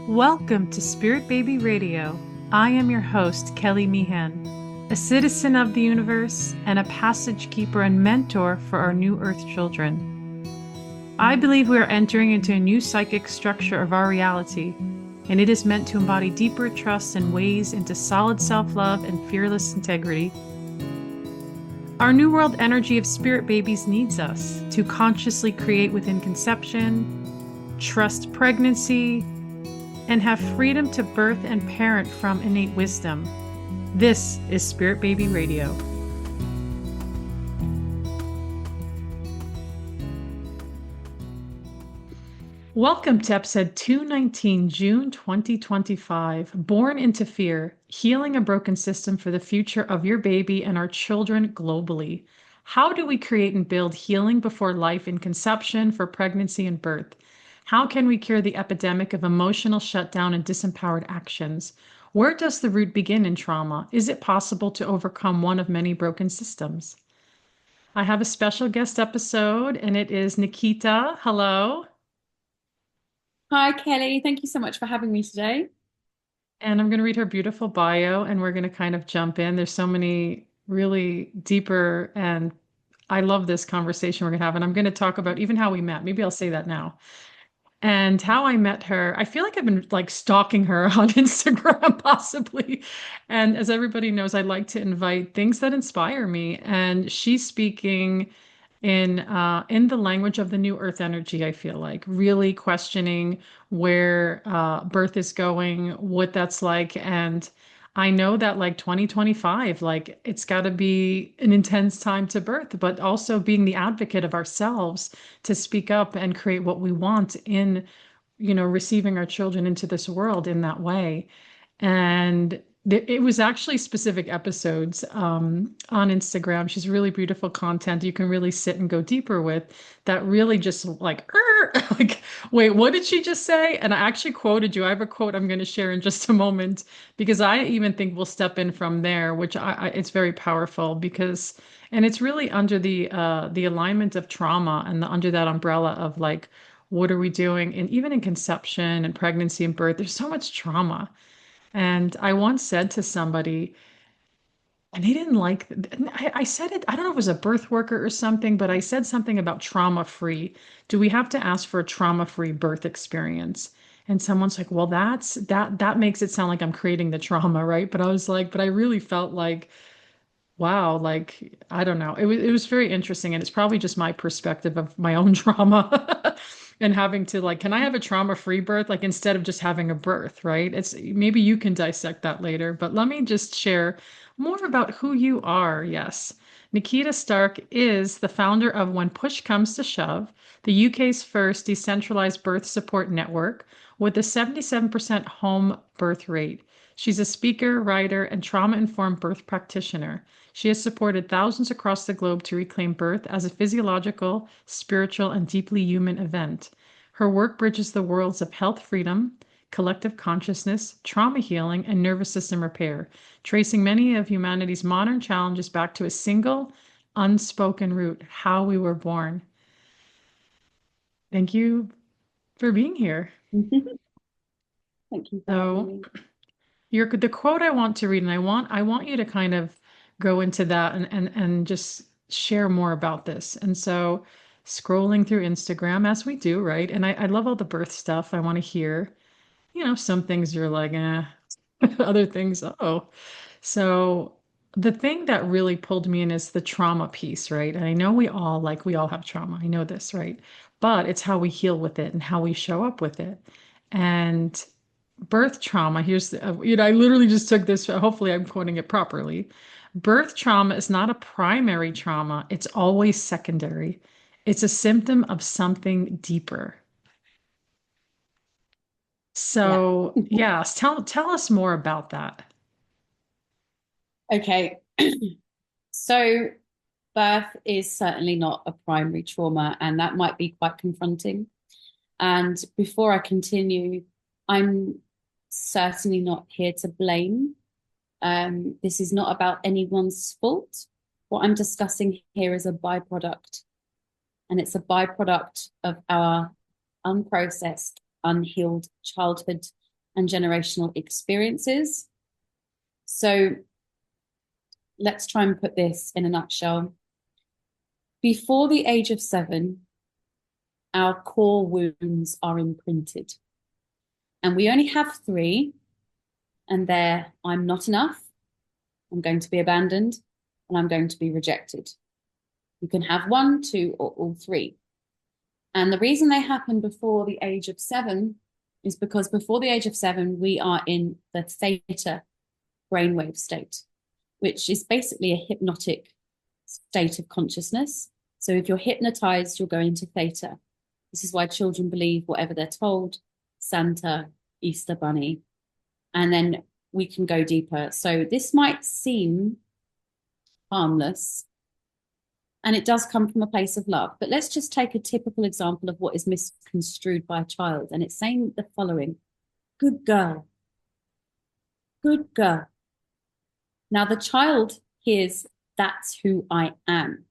Welcome to Spirit Baby Radio. I am your host, Kelly Meehan, a citizen of the universe and a passage keeper and mentor for our new Earth children. I believe we are entering into a new psychic structure of our reality, and it is meant to embody deeper trust and ways into solid self-love and fearless integrity. Our new world energy of spirit babies needs us to consciously create within conception, trust pregnancy, and have freedom to birth and parent from innate wisdom. This is Spirit Baby Radio. Welcome to episode 219, June 2025. Born into Fear, Healing a Broken System for the Future of Your Baby and Our Children Globally. How do we create and build healing before life in conception, for pregnancy and birth? How can we cure the epidemic of emotional shutdown and disempowered actions? Where does the root begin in trauma? Is it possible to overcome one of many broken systems? I have a special guest episode, and it is Nickita. Hello. Hi, Kelly. Thank you so much for having me today. And I'm going to read her beautiful bio, and we're going to kind of jump in. There's so many really deeper, and I love this conversation we're going to have. And I'm going to talk about even how we met. Maybe I'll say that now. And how I met her, I feel like I've been like stalking her on Instagram, possibly. And as everybody knows, I like to invite things that inspire me. And she's speaking in the language of the new earth energy, I feel like, really questioning where birth is going, what that's like. And I know that like 2025, like it's got to be an intense time to birth, but also being the advocate of ourselves to speak up and create what we want in, receiving our children into this world in that way. And it was actually specific episodes on Instagram. She's really beautiful content you can really sit and go deeper with that really just like, like, wait, what did she just say? And I actually quoted you. I have a quote I'm going to share in just a moment because I even think we'll step in from there, which it's very powerful because, and it's really under the alignment of trauma and under that umbrella of like, what are we doing? And even in conception and pregnancy and birth, there's so much trauma. And I once said to somebody, and they didn't like, I said it, I don't know if it was a birth worker or something, but I said something about trauma-free. Do we have to ask for a trauma-free birth experience? And someone's like, well, that makes it sound like I'm creating the trauma, right? But I was like, but I really felt like, wow, like I don't know. It was very interesting, and it's probably just my perspective of my own trauma and having to like, can I have a trauma-free birth? Like instead of just having a birth, right? It's maybe you can dissect that later, but let me just share more about who you are. Yes. Nickita Starck is the founder of When Push Comes to Shove, the UK's first decentralized birth support network with a 77% home birth rate. She's a speaker, writer, and trauma-informed birth practitioner. She has supported thousands across the globe to reclaim birth as a physiological, spiritual, and deeply human event. Her work bridges the worlds of health freedom, collective consciousness, trauma healing, and nervous system repair, tracing many of humanity's modern challenges back to a single, unspoken root, how we were born. Thank you for being here. Thank you for having So, me. the quote I want to read, and I want you to kind of go into that and just share more about this. And so scrolling through Instagram as we do, right? And I love all the birth stuff. I want to hear, some things you're like, other things, oh. So the thing that really pulled me in is the trauma piece, right? And I know we all have trauma. I know this, right? But it's how we heal with it and how we show up with it. And birth trauma, I literally just took this, hopefully I'm quoting it properly. Birth trauma is not a primary trauma, it's always secondary. It's a symptom of something deeper. Yeah. So, yes, tell us more about that. Okay. So, birth is certainly not a primary trauma, and that might be quite confronting. And before I continue, I'm certainly not here to blame. This is not about anyone's fault. What I'm discussing here is a byproduct, and it's a byproduct of our unprocessed, unhealed childhood and generational experiences. So let's try and put this in a nutshell. Before the age of 7, our core wounds are imprinted. And we only have 3, and they're I'm not enough, I'm going to be abandoned, and I'm going to be rejected. You can have 1, 2, or all 3. And the reason they happen before the age of 7 is because before the age of 7, we are in the theta brainwave state, which is basically a hypnotic state of consciousness. So if you're hypnotized, you'll go into theta. This is why children believe whatever they're told, Santa, Easter Bunny, and then we can go deeper. So this might seem harmless, and it does come from a place of love. But let's just take a typical example of what is misconstrued by a child. And it's saying the following: good girl, good girl. Now the child hears, that's who I am.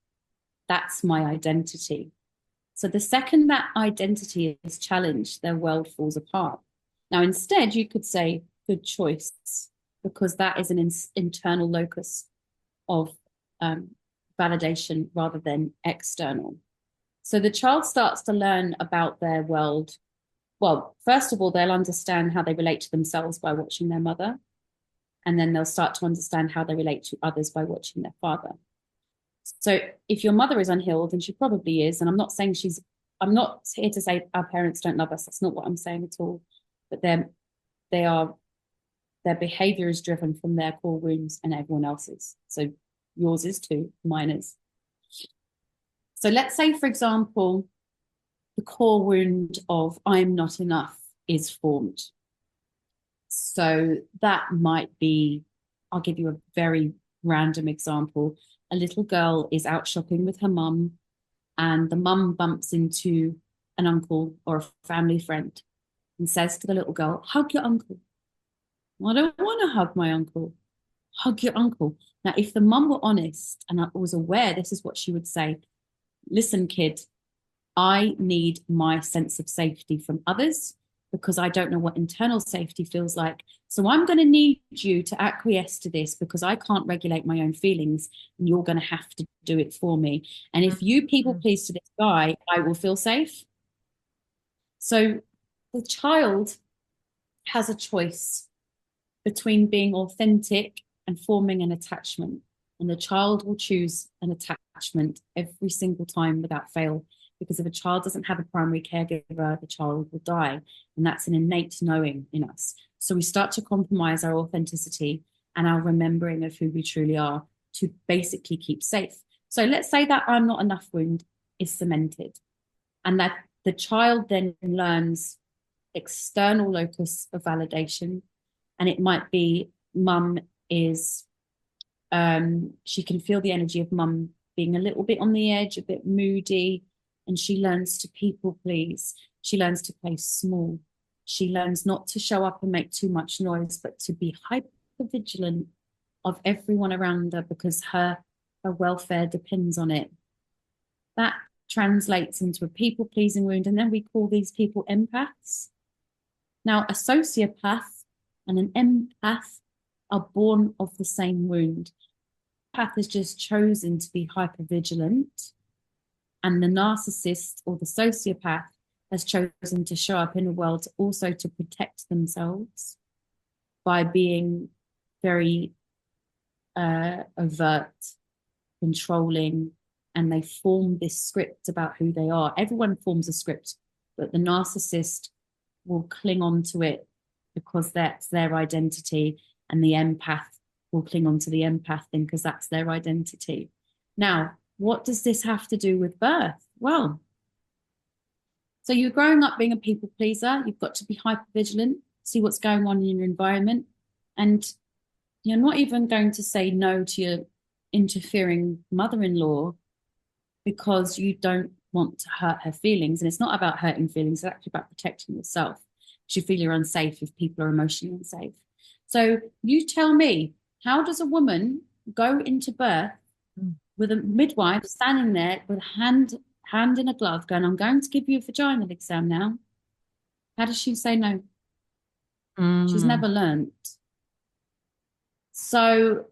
That's my identity. So the second that identity is challenged, their world falls apart. Now, instead, you could say good choice, because that is an internal locus of validation rather than external. So the child starts to learn about their world. Well, first of all, they'll understand how they relate to themselves by watching their mother. And then they'll start to understand how they relate to others by watching their father. So if your mother is unhealed, and she probably is, and I'm not here to say our parents don't love us. That's not what I'm saying at all. But their behavior is driven from their core wounds and everyone else's. So yours is too, mine is. So let's say, for example, the core wound of I'm not enough is formed. So that might be, I'll give you a very random example. A little girl is out shopping with her mum, and the mum bumps into an uncle or a family friend and says to the little girl, hug your uncle. I don't want to hug my uncle. Hug your uncle. Now, if the mum were honest and I was aware, this is what she would say. Listen, kid, I need my sense of safety from others because I don't know what internal safety feels like. So I'm going to need you to acquiesce to this because I can't regulate my own feelings, and you're going to have to do it for me. And if you people please to this guy, I will feel safe. So the child has a choice between being authentic and forming an attachment. And the child will choose an attachment every single time without fail. Because if a child doesn't have a primary caregiver, the child will die. And that's an innate knowing in us. So we start to compromise our authenticity and our remembering of who we truly are to basically keep safe. So let's say that I'm not enough wound is cemented, and that the child then learns external locus of validation. And it might be mum is, she can feel the energy of mum being a little bit on the edge, a bit moody, and she learns to people please. She learns to play small. She learns not to show up and make too much noise, but to be hyper vigilant of everyone around her because her welfare depends on it. That translates into a people-pleasing wound, and then we call these people empaths. Now, a sociopath and an empath are born of the same wound. The empath has just chosen to be hyper-vigilant, and the narcissist or the sociopath has chosen to show up in the world also to protect themselves by being very overt, controlling, and they form this script about who they are. Everyone forms a script, but the narcissist will cling on to it because that's their identity, and the empath will cling on to the empath thing because that's their identity. Now, what does this have to do with birth? Well, so you're growing up being a people pleaser. You've got to be hyper vigilant, see what's going on in your environment. And you're not even going to say no to your interfering mother-in-law because you don't want to hurt her feelings. And it's not about hurting feelings, it's actually about protecting yourself. Because you feel you're unsafe if people are emotionally unsafe. So you tell me, how does a woman go into birth with a midwife standing there with a hand in a glove going, I'm going to give you a vaginal exam now? How does she say no? She's Mm. never learned. So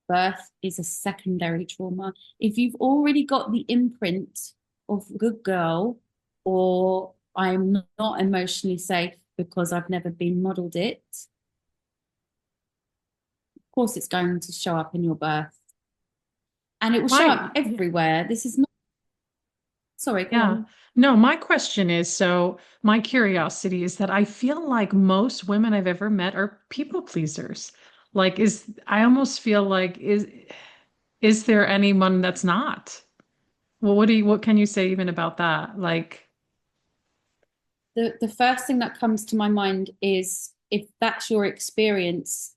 birth is a secondary trauma. If you've already got the imprint of good girl, or I'm not emotionally safe because I've never been modeled it, of course it's going to show up in your birth. And it will show up My, everywhere. This is not, sorry, go yeah. on. No, my question is, so my curiosity is that I feel like most women I've ever met are people pleasers. Like, I almost feel like, is there anyone that's not? Well, what can you say even about that? Like, The first thing that comes to my mind is if that's your experience,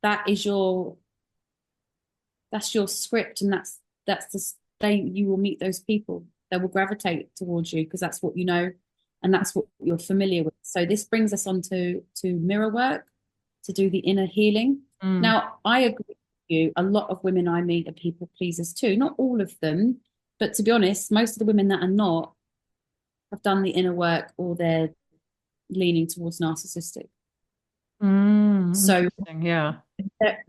that is your that's your script, and that's the state you will meet those people. They will gravitate towards you because that's what you know and that's what you're familiar with. So this brings us on to mirror work, to do the inner healing. mm, Now, I agree with you. A lot of women I meet are people pleasers too. Not all of them, but to be honest, most of the women that are not have done the inner work or they're leaning towards narcissistic. So interesting. Yeah. they're,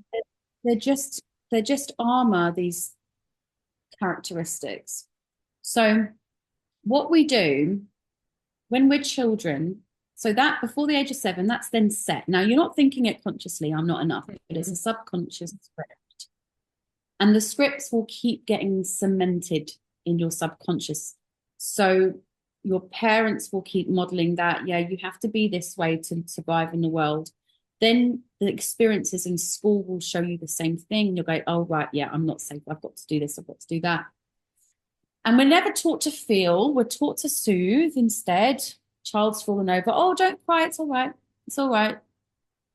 they're just they're just armor, these characteristics. So what we do when we're children, so that before the age of 7, that's then set. Now you're not thinking it consciously, I'm not enough, but it's a subconscious script. And the scripts will keep getting cemented in your subconscious. So your parents will keep modeling that, yeah, you have to be this way to survive in the world. Then the experiences in school will show you the same thing. You'll go, oh, right, yeah, I'm not safe. I've got to do this. I've got to do that. And we're never taught to feel, we're taught to soothe instead. Child's fallen over. Oh, don't cry. It's all right. It's all right.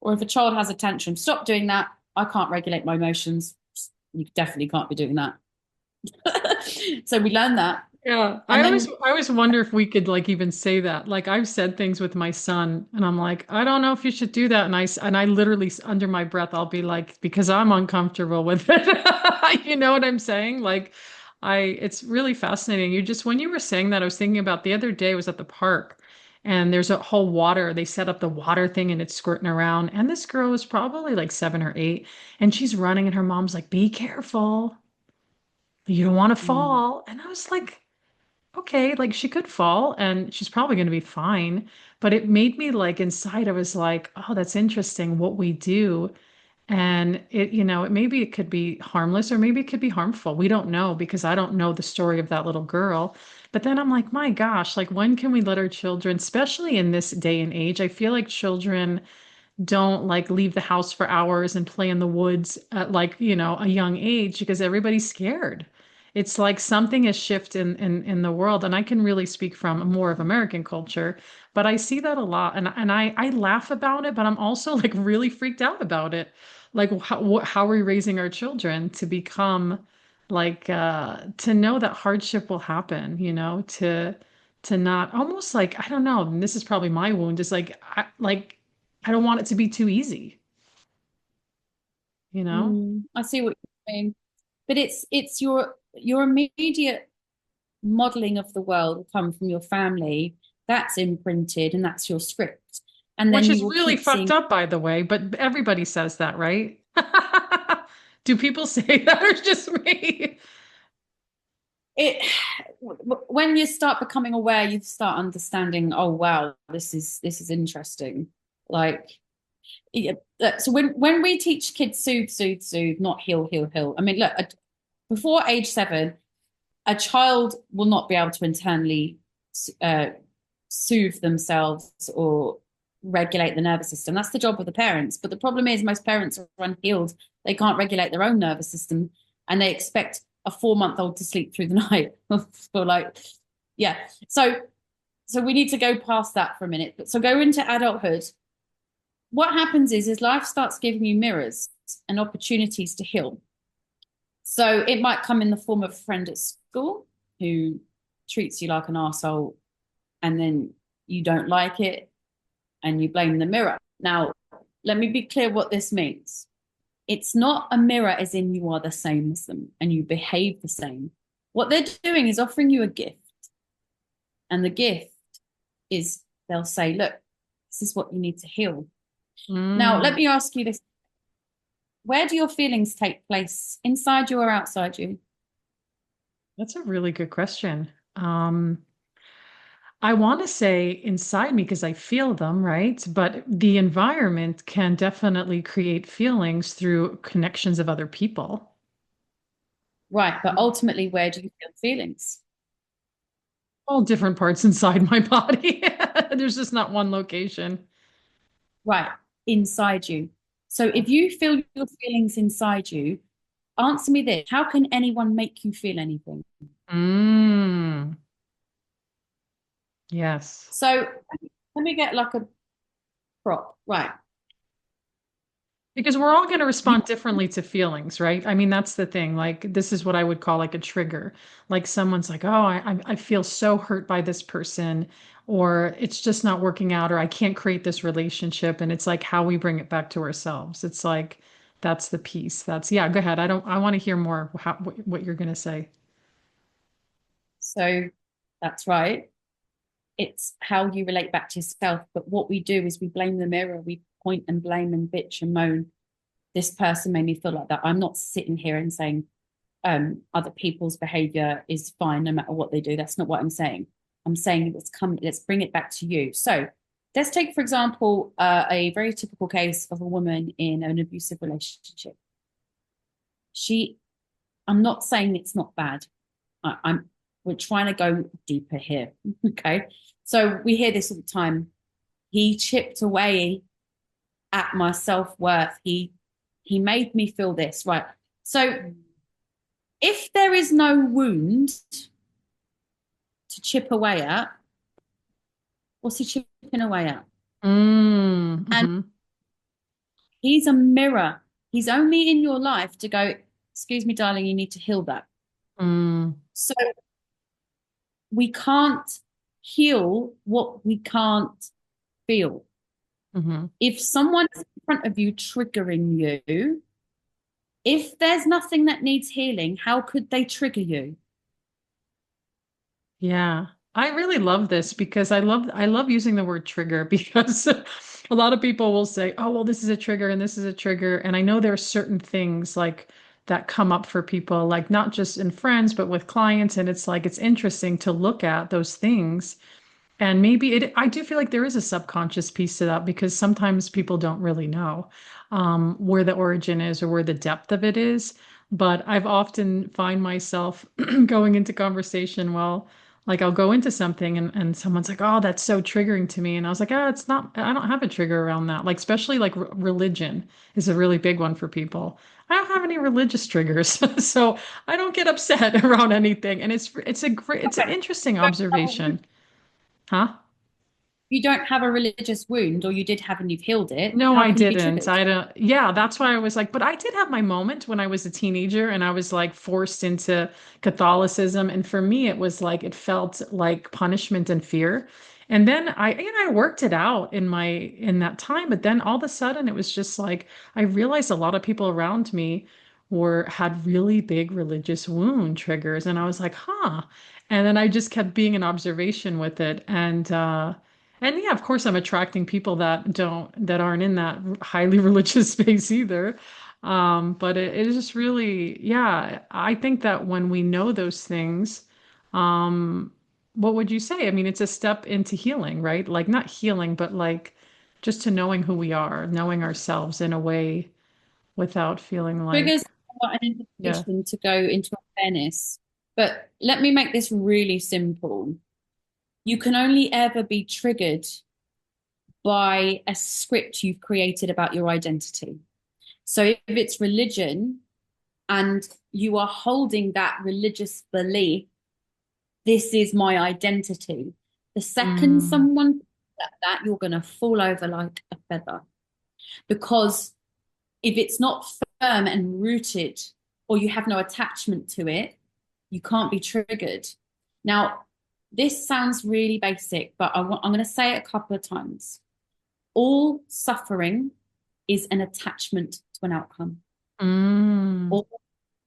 Or if a child has a tantrum, stop doing that. I can't regulate my emotions. You definitely can't be doing that. So we learn that. Yeah, And then, I always wonder if we could like even say that. Like I've said things with my son and I'm like, I don't know if you should do that. And I literally under my breath I'll be like, because I'm uncomfortable with it. You know what I'm saying? Like it's really fascinating. You just when you were saying that, I was thinking about the other day I was at the park and there's a whole water. They set up the water thing and it's squirting around. And this girl was probably like 7 or 8 and she's running and her mom's like, be careful. You don't want to mm, fall. And I was like, okay, like she could fall and she's probably going to be fine. But it made me like inside, I was like, oh, that's interesting what we do. And maybe it could be harmless or maybe it could be harmful. We don't know because I don't know the story of that little girl. But then I'm like, my gosh, like when can we let our children, especially in this day and age, I feel like children don't like leave the house for hours and play in the woods at like, a young age because everybody's scared. It's like something has shifted in the world. And I can really speak from more of American culture, but I see that a lot. And I laugh about it, but I'm also like really freaked out about it. Like how are we raising our children to become like to know that hardship will happen, to not almost like I don't know, and this is probably my wound, is I don't want it to be too easy, you know? I see what you're saying. But it's your immediate modeling of the world will come from your family. That's imprinted and that's your script. And Which then you is will really keep fucked seeing up, by the way, but everybody says that, right? Do people say that or it's just me? it when you start becoming aware, you start understanding, oh wow, this is interesting. Like yeah, so when we teach kids soothe, not heal, heal, heal. I mean, look, before age 7, a child will not be able to internally uh, soothe themselves or regulate the nervous system. That's the job of the parents. But the problem is, most parents are unhealed. They can't regulate their own nervous system, and they expect a 4-month-old to sleep through the night. So, like, yeah. So we need to go past that for a minute. So go into adulthood. What happens is life starts giving you mirrors and opportunities to heal. So it might come in the form of a friend at school who treats you like an arsehole and then you don't like it and you blame the mirror. Now, let me be clear what this means. It's not a mirror as in you are the same as them and you behave the same. What they're doing is offering you a gift. And the gift is they'll say, look, this is what you need to heal. Now, let Mm, me ask you this. Where do your feelings take place? Inside you or outside you? that's a really good question. I want to say inside me because I feel them, right? But the environment can definitely create feelings through connections of other people. Right, but ultimately, where do you feel feelings? All different parts inside my body. There's just not one location. Right, inside you. So Yeah. if you feel your feelings inside you, answer me this. How can anyone make you feel anything? Mm, yes. So let me get like a prop. Right. Because we're all going to You, respond differently to feelings, right? I mean, that's the thing. Like, this is what I would call like a trigger. Like, someone's like, oh, I feel so hurt by this person, or it's just not working out, or I can't create this relationship. And it's like how we bring it back to ourselves. It's like, that's the piece. That's, yeah, go ahead. I want to hear more what you're going to say. so that's right. It's how you relate back to yourself. But what we do is we blame the mirror. We point and blame and bitch and moan. This person made me feel like that. I'm not sitting here and saying other people's behavior is fine no matter what they do. That's not what I'm saying. I'm saying let's bring it back to you. So let's take, for example, a very typical case of a woman in an abusive relationship. She, I'm not saying it's not bad. I'm we're trying to go deeper here. Okay. So we hear this all the time. He chipped away at my self-worth. He made me feel this, right? So if there is no wound to chip away at, what's he chipping away at? Mm, And hmm he's a mirror. He's only in your life to go, excuse me, darling, you need to heal that. mm, So we can't heal what we can't feel. hmm If someone is in front of you triggering you, if there's nothing that needs healing, how could they trigger you? Yeah, I really love this because I love using the word trigger because a lot of people will say, "Oh, well, this is a trigger and this is a trigger." And I know there are certain things like that come up for people, like not just in friends, but with clients. And it's like it's interesting to look at those things and maybe I do feel like there is a subconscious piece to that because sometimes people don't really know where the origin is or where the depth of it is. But I've often find myself going into conversation, well, like I'll go into something and someone's like, oh, that's so triggering to me. And I was like, oh, it's not, I don't have a trigger around that. Like, especially like religion is a really big one for people. I don't have any religious triggers, so I don't get upset around anything. And it's an Okay. interesting observation. Huh? You don't have a religious wound, or you did have and you've healed it. No, How I can you be didn't. triggered? I don't. Yeah, that's why I was like, but I did have my moment when I was a teenager and I was like forced into Catholicism. And for me, it was like it felt like punishment and fear. And then I worked it out in that time. But then all of a sudden, it was just like I realized a lot of people around me were had really big religious wound triggers, and I was like, huh. And then I just kept being in observation with it, and yeah, of course, I'm attracting people that aren't in that highly religious space either. But it is just really, yeah, I think that when we know those things, um, what would you say? I mean, it's a step into healing, right? Like not healing, but like just to knowing who we are, knowing ourselves in a way without feeling Triggers like, are an yeah. invitation to go into awareness. But let me make this really simple. You can only ever be triggered by a script you've created about your identity. So if it's religion and you are holding that religious belief, this is my identity. The second Mm, someone that you're going to fall over like a feather, because if it's not firm and rooted, or you have no attachment to it, you can't be triggered. Now, this sounds really basic, but I'm going to say it a couple of times. All suffering is an attachment to an outcome. mm, All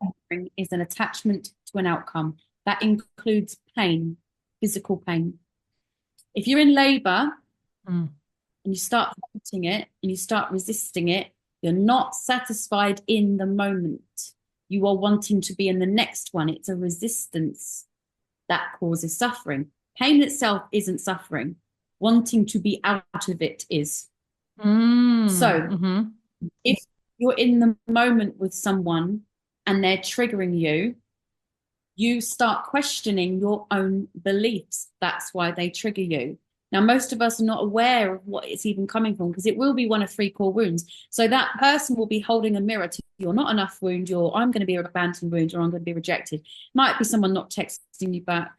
suffering is an attachment to an outcome. That includes pain, physical pain. If you're in labor, mm, and you start fighting it and you start resisting it, you're not satisfied in the moment. You are wanting to be in the next one. It's a resistance that causes suffering. Pain itself isn't suffering. Wanting to be out of it is. So Mm-hmm. if you're in the moment with someone and they're triggering you, you start questioning your own beliefs. That's why they trigger you. Now, most of us are not aware of what it's even coming from because it will be one of three core wounds. So that person will be holding a mirror to you're not enough wound, you're I'm going to be an abandoned wound, or I'm going to be rejected. Might be someone not texting you back.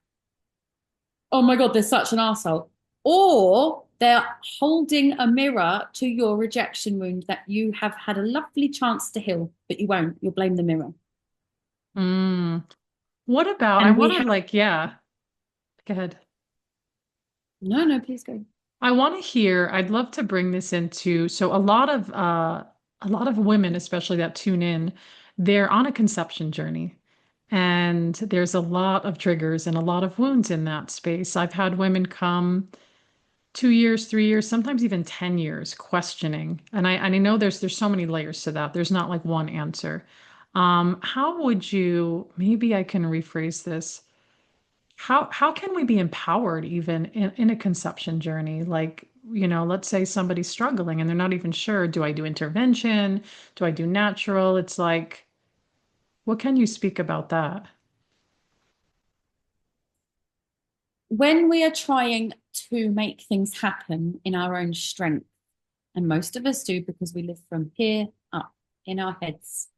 Oh my God, they're such an asshole. Or they're holding a mirror to your rejection wound that you have had a lovely chance to heal, but you won't. You'll blame the mirror. Mm. What about, I And we want to have, like, yeah, go ahead. no, no, please go. I want to hear, I'd love to bring this into, so a lot of women, especially that tune in, they're on a conception journey. And there's a lot of triggers and a lot of wounds in that space. I've had women come 2 years, 3 years, sometimes even 10 years questioning. And I know there's so many layers to that. There's not like one answer. How would you, maybe I can rephrase this. How can we be empowered even in a conception journey? Like, let's say somebody's struggling and they're not even sure, do I do intervention? Do I do natural? It's like, what can you speak about that? When we are trying to make things happen in our own strength, and most of us do because we live from here up in our heads,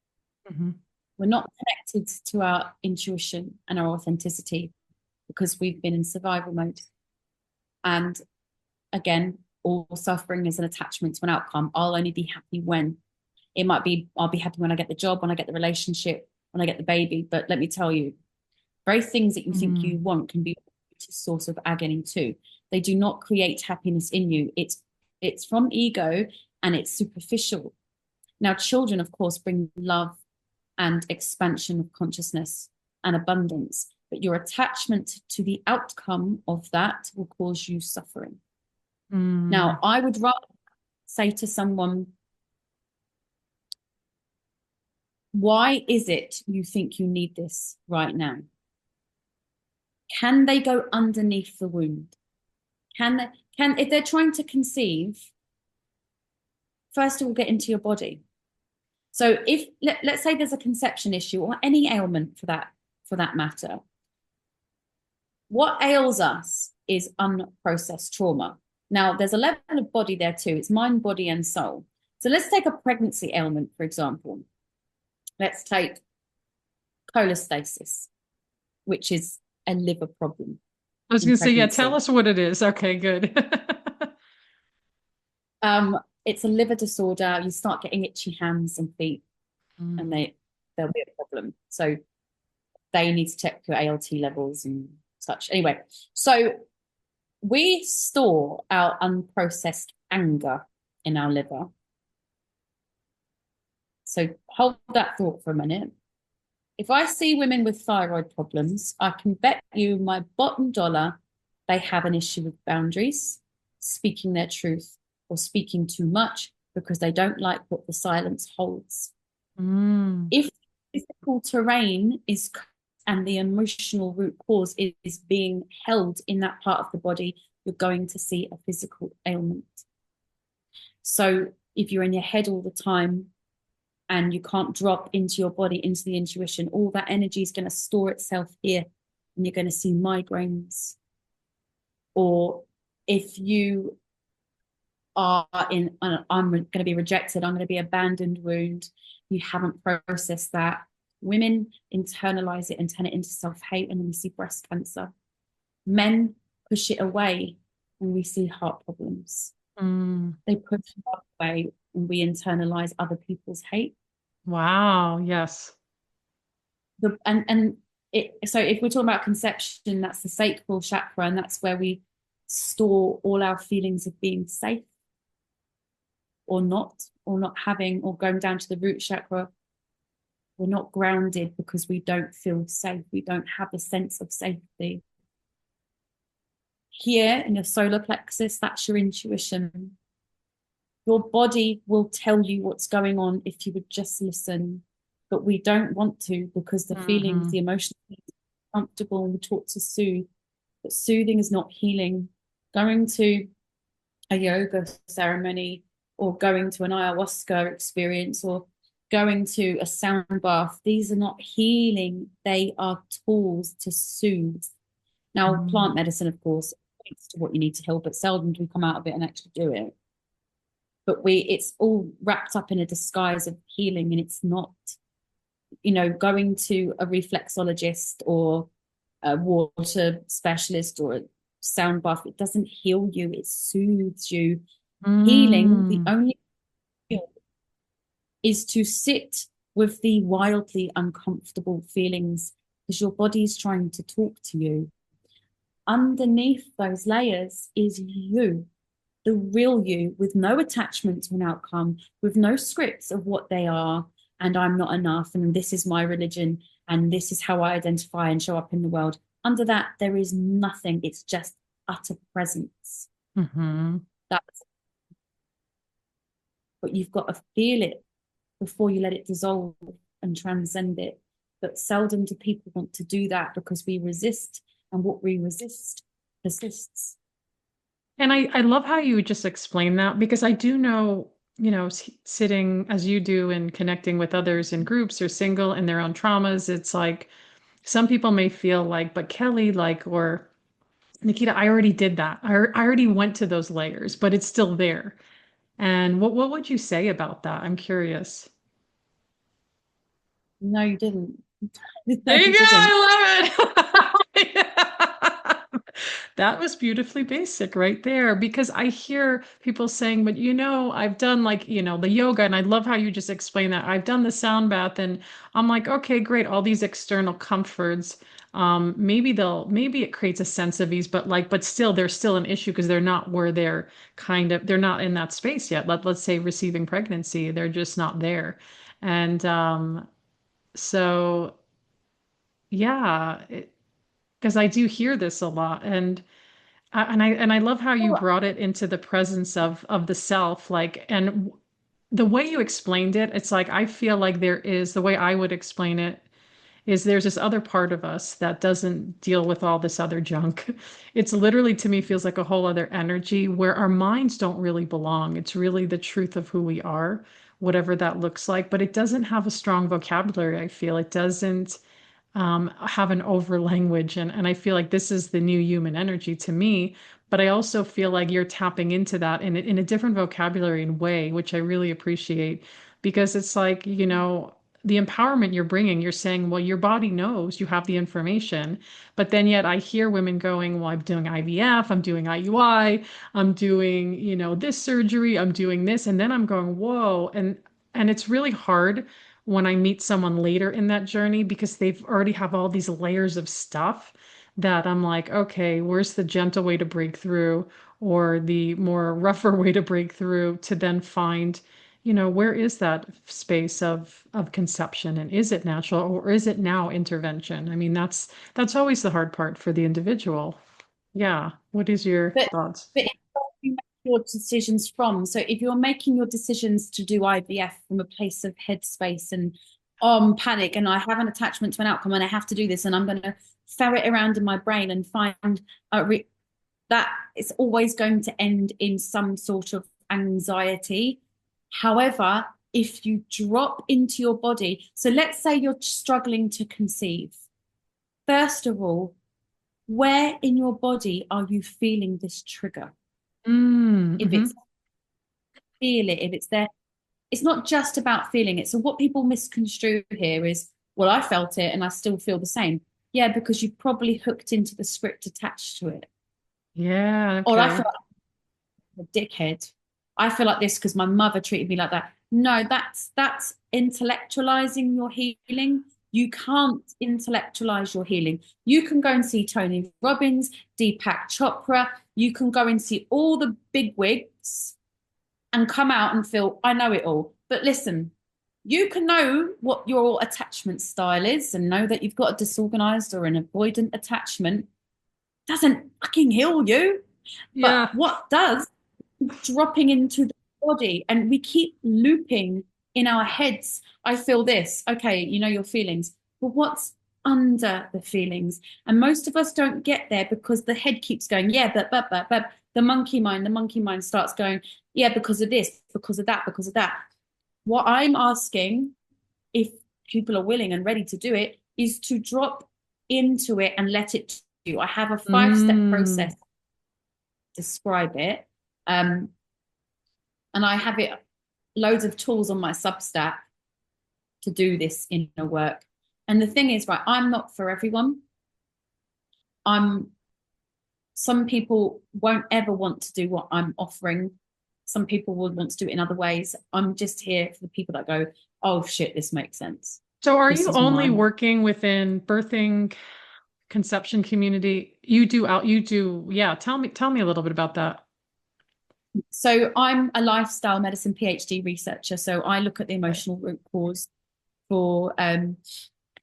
Hmm. we're not connected to our intuition and our authenticity because we've been in survival mode. And again, all suffering is an attachment to an outcome. I'll only be happy when. It might be, I'll be happy when I get the job, when I get the relationship, when I get the baby. But let me tell you, very things that you think you Mm. want can be a source of agony too. They do not create happiness in you. It's from ego and it's superficial. Now, children, of course, bring love and expansion of consciousness and abundance, but your attachment to the outcome of that will cause you suffering. Mm. Now, I would rather say to someone, why is it you think you need this right now? Can they go underneath the wound? Can they, can if they're trying to conceive, first of all, get into your body. So if let's say there's a conception issue or any ailment for that matter, what ails us is unprocessed trauma. Now, there's a level of body there too. It's mind, body, and soul. So let's take a pregnancy ailment, for example. Let's take cholestasis, which is a liver problem I was in gonna say, yeah, tell pregnancy. us what it is. Okay, good. It's a liver disorder. You start getting itchy hands and feet, and Mm. there'll be a problem. So they need to check your ALT levels and such. Anyway, so we store our unprocessed anger in our liver. So hold that thought for a minute. If I see women with thyroid problems, I can bet you my bottom dollar they have an issue with boundaries, speaking their truth, or speaking too much because they don't like what the silence holds. Mm. If physical terrain is and the emotional root cause is being held in that part of the body, you're going to see a physical ailment. So if you're in your head all the time and you can't drop into your body, into the intuition, all that energy is going to store itself here and you're going to see migraines. Or if you are in, I'm going to be rejected, I'm going to be abandoned wound, you haven't processed that. Women internalize it and turn it into self-hate, and then we see breast cancer. Men push it away and we see heart problems. Mm. They push it away and we internalize other people's hate. Wow, yes. And so if we're talking about conception, that's the sacral chakra, and that's where we store all our feelings of being safe or not having, or going down to the root chakra. We're not grounded because we don't feel safe. We don't have a sense of safety. Here in your solar plexus, that's your intuition. Your body will tell you what's going on if you would just listen. But we don't want to because the feelings, Hmm. the emotions, are comfortable and we're taught to soothe. But soothing is not healing. Going to a yoga ceremony or going to an ayahuasca experience or going to a sound bath, these are not healing. They are tools to soothe. Now, Hmm. plant medicine, of course, speaks to what you need to heal, but seldom do we come out of it and actually do it. But it's all wrapped up in a disguise of healing, and it's not, going to a reflexologist or a water specialist or a sound bath, it doesn't heal you, it soothes you. Healing, the Hmm. only heal is to sit with the wildly uncomfortable feelings because your body's trying to talk to you. Underneath those layers is you, the real you, with no attachment to an outcome, with no scripts of what they are. And I'm not enough. And this is my religion. And this is how I identify and show up in the world. Under that, there is nothing. It's just utter presence. Hmm. That's, but you've got to feel it before you let it dissolve and transcend it. But seldom do people want to do that because we resist. And what we resist persists. And I love how you just explain that because I do know, sitting as you do and connecting with others in groups or single in their own traumas, it's like some people may feel like, but Kelly, like, or Nickita, I already did that. I already went to those layers, but it's still there. And what would you say about that? I'm curious. No, you didn't. There No, you you go. didn't. I love it. That was beautifully basic right there because I hear people saying, but I've done like, the yoga and I love how you just explain that. I've done the sound bath and I'm like, okay, great. All these external comforts. Maybe it creates a sense of ease, but still, there's still an issue because they're not where they're not in that space yet. Let's say receiving pregnancy, they're just not there. And so yeah, because I do hear this a lot, and I love how you Oh, brought it into the presence of the self, like, and the way you explained it, it's like I feel like there is the way I would explain it is there's this other part of us that doesn't deal with all this other junk. It's literally to me feels like a whole other energy where our minds don't really belong. It's really the truth of who we are, whatever that looks like, but it doesn't have a strong vocabulary, I feel. It doesn't have an over language. And I feel like this is the new human energy to me. But I also feel like you're tapping into that in a different vocabulary and way, which I really appreciate because it's like, the empowerment you're bringing, you're saying, well, your body knows you have the information. But then yet I hear women going, well, I'm doing IVF, I'm doing IUI, I'm doing, this surgery, I'm doing this. And then I'm going, whoa. And it's really hard when I meet someone later in that journey because they've already have all these layers of stuff that I'm like, okay, where's the gentle way to break through or the more rougher way to break through to then find, where is that space of conception and is it natural or is it now intervention? I mean, that's always the hard part for the individual. Yeah. What is your but thoughts? but it's where you make your decisions from. So if you're making your decisions to do IVF from a place of headspace and panic, and I have an attachment to an outcome, and I have to do this, and I'm going to ferret around in my brain and find that it's always going to end in some sort of anxiety. However, if you drop into your body, so let's say you're struggling to conceive, first of all, where in your body are you feeling this trigger? If Mm-hmm. it's feel it, if it's there, it's not just about feeling it. So what people misconstrue here is, well, I felt it and I still feel the same. Yeah, because you probably hooked into the script attached to it. Yeah, Or I feel okay. like a dickhead. I feel like this because my mother treated me like that. No, that's intellectualizing your healing. You can't intellectualize your healing. You can go and see Tony Robbins, Deepak Chopra. You can go and see all the big wigs and come out and feel, I know it all. But listen, you can know what your attachment style is and know that you've got a disorganized or an avoidant attachment. Doesn't fucking heal you. But Yeah. what does dropping into the body, and we keep looping in our heads. I feel this. Okay, you know your feelings. But what's under the feelings? And most of us don't get there because the head keeps going, yeah, but the monkey mind starts going, yeah, because of this, because of that, because of that. What I'm asking, if people are willing and ready to do it, is to drop into it and let it do. I have a 5-step Mm. process to describe it. Um, and I have it loads of tools on my Substack to do this inner work. And the thing is, right, I'm not for everyone. I'm Some people won't ever want to do what I'm offering. Some people would want to do it in other ways. I'm just here for the people that go, oh shit, this makes sense. So are This you is only mine. working within birthing conception community? You do, yeah. Tell me a little bit about that. So I'm a lifestyle medicine PhD researcher. So I look at the Okay. emotional root cause for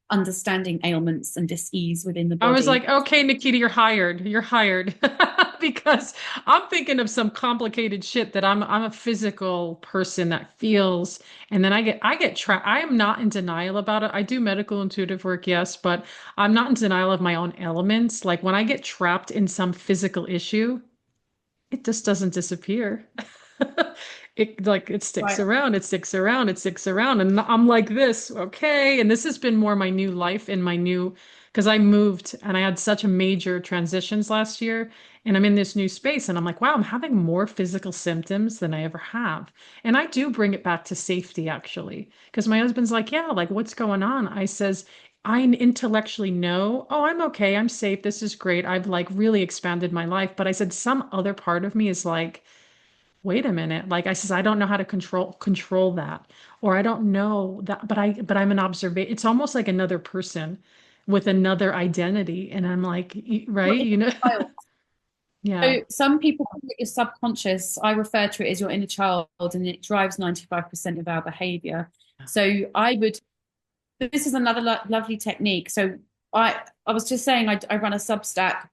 understanding ailments and dis-ease within the I was body. like, okay, Nickita, you're hired. You're hired. Because I'm thinking of some complicated shit that I'm a physical person that feels, and then I get trapped. I am not in denial about it. I do medical intuitive work, yes, but I'm not in denial of my own elements. Like when I get trapped in some physical issue, it just doesn't disappear. It like it sticks Right. around, it sticks around, it sticks around. And I'm like this, okay. And this has been more my new life in my new, because I moved and I had such a major transitions last year. And I'm in this new space and I'm like, wow, I'm having more physical symptoms than I ever have. And I do bring it back to safety actually. Because my husband's like, yeah, like what's going on? I says, I intellectually know, oh, I'm okay, I'm safe, this is great. I've like really expanded my life. But I said some other part of me is like, wait a minute. Like I says, I don't know how to control that. Or I don't know that, but I'm an observer. It's almost like another person with another identity. And I'm like, Your right? inner You know? child. Yeah. So some people call it your subconscious. I refer to it as your inner child, and it drives 95% of our behavior. So I would, this is another lovely technique. So I was just saying, I run a Substack,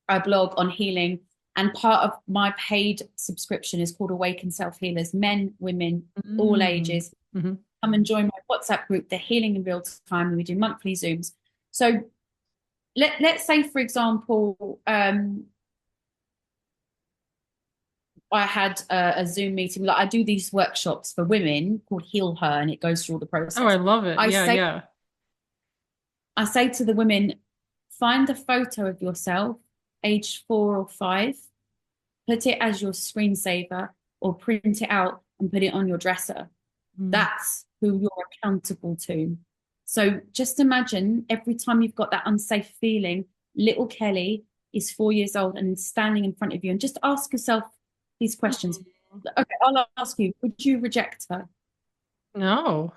I blog on healing, and part of my paid subscription is called Awaken Self Healers, men, women, all Mm. ages. Hmm. Come and join my WhatsApp group. They're healing in real time, and we do monthly Zooms. So let's say, for example, I had a Zoom meeting. Like I do these workshops for women called Heal Her, and it goes through all the Oh, I process. love it. I Yeah, say yeah. I say to the women, find a photo of yourself, age 4 or 5, put it as your screensaver, or print it out and put it on your dresser. Mm. That's who you're accountable to. So just imagine every time you've got that unsafe feeling, little Kelly is 4 years old and standing in front of you, and just ask yourself these questions. Okay, I'll ask you, would you reject her? No,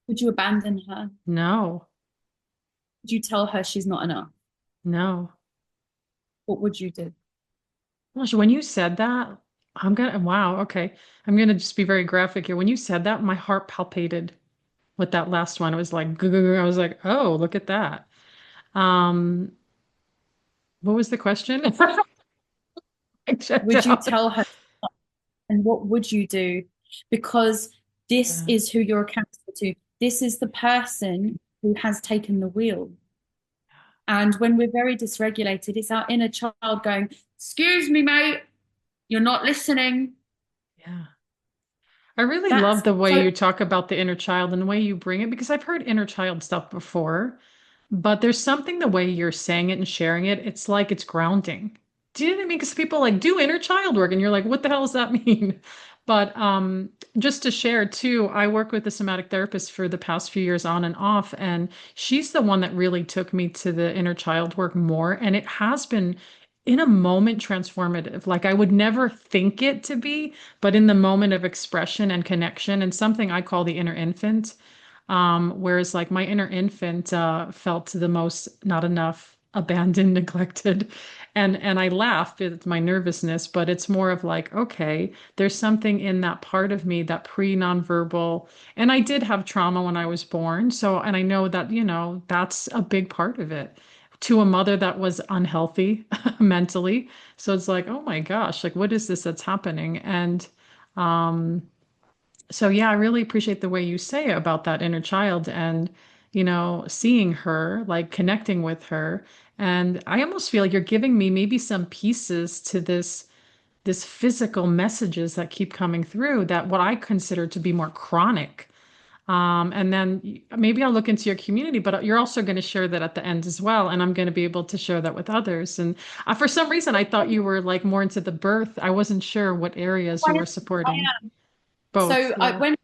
Would you abandon her? no, Would you tell her she's not enough? no. What would you do? Gosh, when you said that, wow, okay. I'm gonna just be very graphic here. When you said that, my heart palpated with that last one. It was like, I was like, oh, look at that. Um, what was the question? I checked Would you out. tell her, and what would you do? Because this Yeah. is who you're accountable to. This is the person who has taken the wheel. And when we're very dysregulated, it's our inner child going, excuse me, mate, you're not listening. Yeah. I really love That's the way so you talk about the inner child and the way you bring it because I've heard inner child stuff before, but there's something the way you're saying it and sharing it, it's like it's grounding. Do you know what I mean? Because people like do inner child work and you're like, what the hell does that mean? But just to share too, I work with a somatic therapist for the past few years on and off, and she's the one that really took me to the inner child work more. And it has been in a moment transformative. Like I would never think it to be, but in the moment of expression and connection, and something I call the inner infant. Whereas like my inner infant felt the most not enough, abandoned, neglected. And I laugh at my nervousness, but it's more of like, okay, there's something in that part of me, that pre-nonverbal. And I did have trauma when I was born. So, and I know that, that's a big part of it. To a mother that was unhealthy mentally. So it's like, oh my gosh, like what is this that's happening? And So yeah, I really appreciate the way you say about that inner child and, seeing her, like connecting with her. And I almost feel like you're giving me maybe some pieces to this physical messages that keep coming through that what I consider to be more chronic. And then maybe I'll look into your community, but you're also going to share that at the end as well. And I'm going to be able to share that with others. And for some reason, I thought you were like more into the birth. I wasn't sure what areas I you were I supporting. am. Both, yeah. When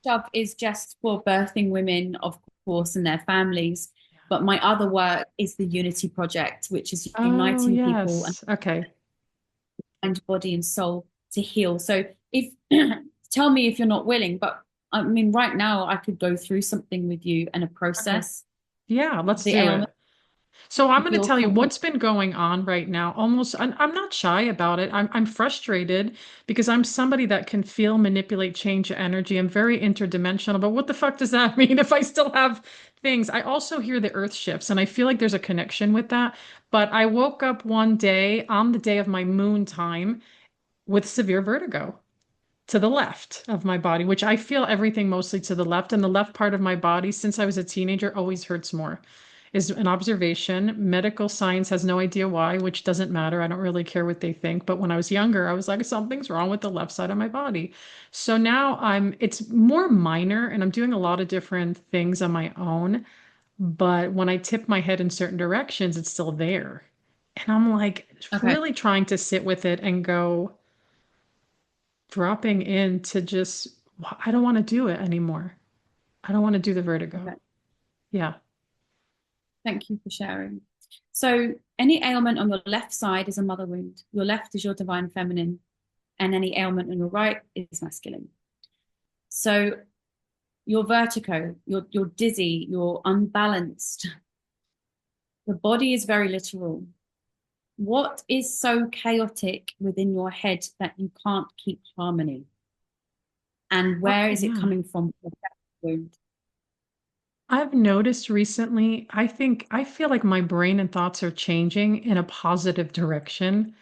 Shove is just for birthing women, of course, and their families. But my other work is the Unity Project, which is Oh, uniting people and yes. Okay. mind, body, and soul to heal. So if tell me if you're not willing, but I mean, right now I could go through something with you and a Okay. process Yeah, let's the do ailment it. So I'm if going to you're tell you comfortable. what's been going on right now. Almost, I'm not shy about it. I'm frustrated because I'm somebody that can feel, manipulate, change energy. I'm very interdimensional. But what the fuck does that mean if I still have things? I also hear the earth shifts, and I feel like there's a connection with that. But I woke up one day on the day of my moon time with severe vertigo to the left of my body, which I feel everything mostly to the left. And the left part of my body, since I was a teenager, always hurts more. Is an observation. Medical science has no idea why, which doesn't matter. I don't really care what they think. But when I was younger, I was like, something's wrong with the left side of my body. So now it's more minor and I'm doing a lot of different things on my own. But when I tip my head in certain directions, it's still there. And I'm like Okay, really trying to sit with it and go, dropping in to just, I don't want to do it anymore. I don't want to do the vertigo. okay. Yeah. Thank you for sharing. So any ailment on your left side is a mother wound. Your left is your divine feminine, and any ailment on your right is masculine. So you're vertigo, you're dizzy, you're unbalanced. The body is very literal. What is so chaotic within your head that you can't keep harmony? And Oh, where is it yeah. coming from? Wound. I've noticed recently, I feel like my brain and thoughts are changing in a positive direction.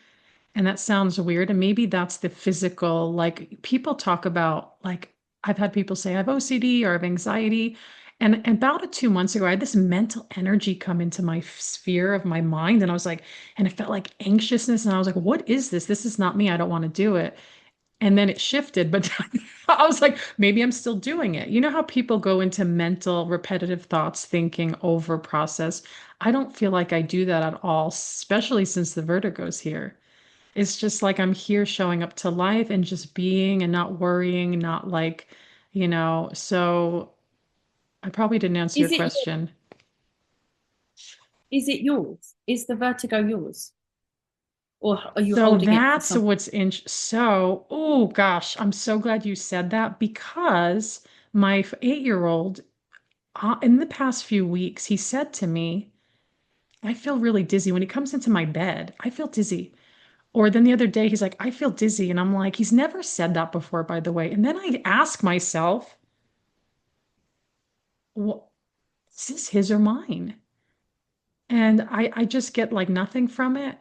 And that sounds weird. And maybe that's the physical, like people talk about, like, I've had people say I have OCD or I have anxiety. And about 2 months ago, I had this mental energy come into my sphere of my mind. And I was like, and it felt like anxiousness. And I was like, what is this? This is not me. I don't want to do it. And then it shifted, but I was like, maybe I'm still doing it. You know how people go into mental, repetitive thoughts, thinking over process? I don't feel like I do that at all, especially since the vertigo's here. It's just like I'm here showing up to life and just being and not worrying, not like, so I probably didn't answer your Is it question. is it yours? Is the vertigo yours? Or are you So holding it for that's someone? what's in. So, oh gosh, I'm so glad you said that because my 8-year-old, in the past few weeks, he said to me, I feel really dizzy when he comes into my bed. I feel dizzy. Or then the other day, he's like, I feel dizzy. And I'm like, he's never said that before, by the way. And then I ask myself, well, is this his or mine? And I just get like nothing from it.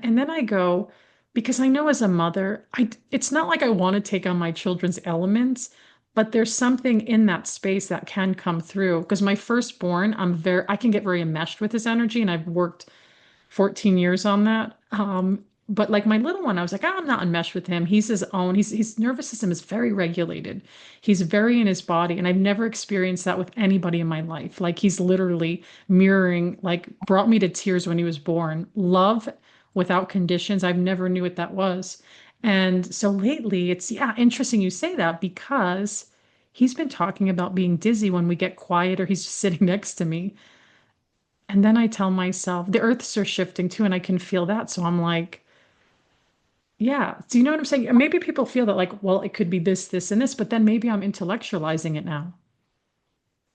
And then I go, because I know as a mother, it's not like I want to take on my children's elements, but there's something in that space that can come through. Because my firstborn, I can get very enmeshed with his energy, and I've worked 14 years on that. But like my little one, I was like, I'm not enmeshed with him. He's his own. His nervous system is very regulated. He's very in his body. And I've never experienced that with anybody in my life. Like he's literally mirroring, like brought me to tears when he was born. Love without conditions. I've never knew what that was. And so lately it's, yeah, interesting you say that because he's been talking about being dizzy when we get quiet or he's just sitting next to me. And then I tell myself the earths are shifting too, and I can feel that. So I'm like, yeah. Do you know what I'm saying? Maybe people feel that like, well, it could be this, this, and this, but then maybe I'm intellectualizing it now.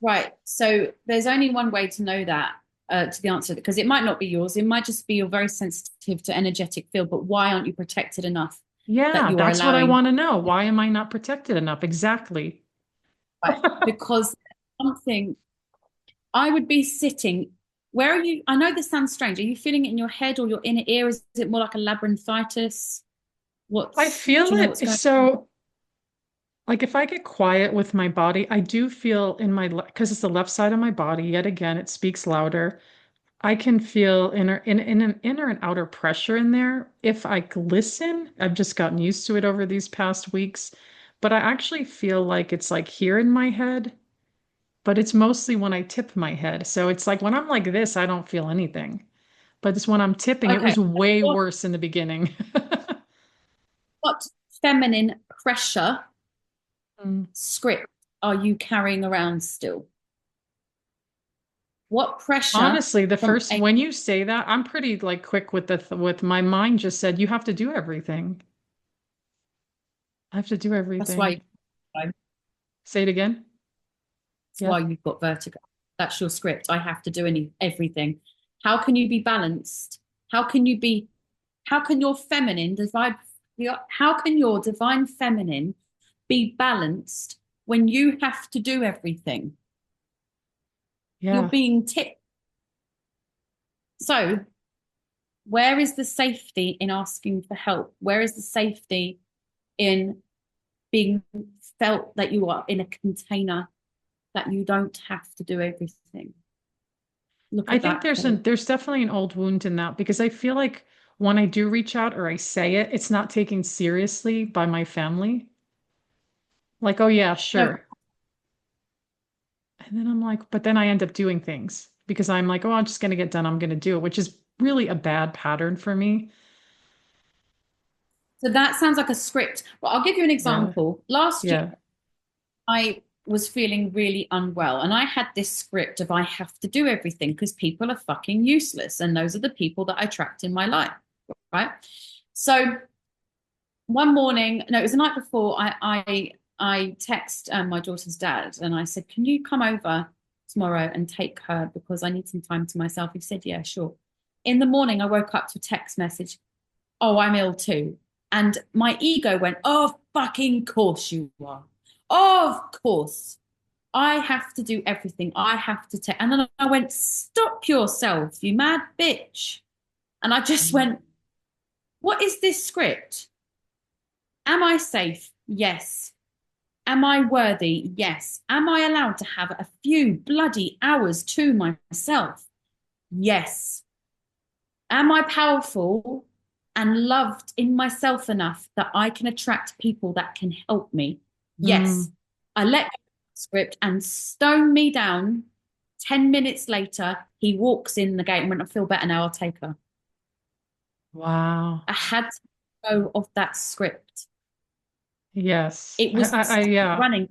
Right. So there's only one way to know that, to the answer, because it might not be yours. It might just be you're very sensitive to energetic field, but why aren't you protected enough that Yeah, you are that's what I allowing? want to know. Why am I not protected enough? Exactly. Right. Because something I would be sitting. Where are you? I know this sounds strange. Are you feeling it in your head or your inner ear? Is it more like a labyrinthitis? I What's, feel do you know what's it. going on? So. Like if I get quiet with my body, I do feel in my, because it's the left side of my body, yet again, it speaks louder. I can feel in an inner and outer pressure in there. If I listen, I've just gotten used to it over these past weeks, but I actually feel like it's like here in my head, but it's mostly when I tip my head. So it's like when I'm like this, I don't feel anything. But it's when I'm tipping, it Okay. was way What, worse in the beginning. what feminine pressure Mm. script are you carrying around still? What pressure Honestly, the from first a, when you say that, I'm pretty like quick with with my mind just said you have to do everything. I have to do that's why everything. you, Say it again. that's Yeah. why you've got vertigo. That's your script. I have to do everything. How can you be balanced? How can you be, how can your feminine divine, how can your divine feminine be balanced when you have to do everything? You're Yeah. being tipped. So, where is the safety in asking for help? Where is the safety in being felt that you are in a container, that you don't have to do everything? Look I at think that, Kelly. there's definitely an old wound in that because I feel like when I do reach out or I say it, it's not taken seriously by my family. Like, oh yeah, No, sure. And then I'm like, but then I end up doing things because I'm like, oh, I'm just gonna get done. I'm gonna do it, which is really a bad pattern for me. so that sounds like a script. Well, I'll give you an Yeah. example. Last year, Yeah. I was feeling really unwell, and I had this script of I have to do everything because people are fucking useless, and those are the people that I attract in my life, right? So one morning, no, it was the night before, I text my daughter's dad, and I said, "Can you come over tomorrow and take her because I need some time to myself?" He said, "Yeah, sure." In the morning, I woke up to a text message, "Oh, I'm ill too." And my ego went, "Oh, fucking course you are. Of course. I have to do everything. I have to take." And then I went, "Stop yourself, you mad bitch." And I just went, "What is this script? Am I safe? Yes. Am I worthy? Yes. Am I allowed to have a few bloody hours to myself? Yes. Am I powerful and loved in myself enough that I can attract people that can help me? Yes. Mm. I let go of the script and stone me down. 10 minutes later, he walks in the gate and went, "I feel better now. I'll take her." Wow. I had to go off that script. Yes. It was Yeah. running.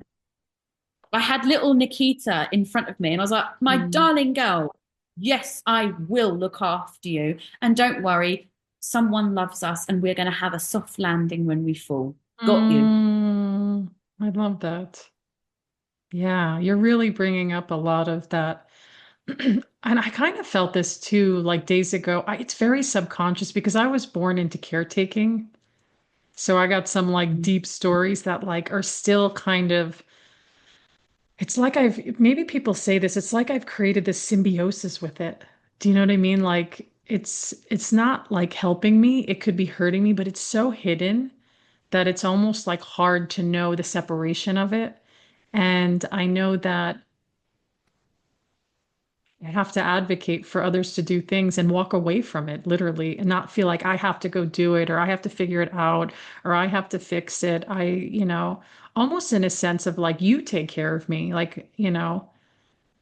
I had little Nickita in front of me, and I was like, "My Mm. darling girl, yes, I will look after you. And don't worry, someone loves us, and we're going to have a soft landing when we fall. Got you." Mm. I love that. Yeah, you're really bringing up a lot of that. And I kind of felt this too, like days ago. It's very subconscious because I was born into caretaking. So I got some like deep stories that like are still kind of, it's like maybe people say this, it's like I've created this symbiosis with it. Do you know what I mean? Like it's not like helping me, it could be hurting me, but it's so hidden that it's almost like hard to know the separation of it. And I know that I have to advocate for others to do things and walk away from it, literally, and not feel like I have to go do it or I have to figure it out or I have to fix it. Almost in a sense of like, you take care of me, like,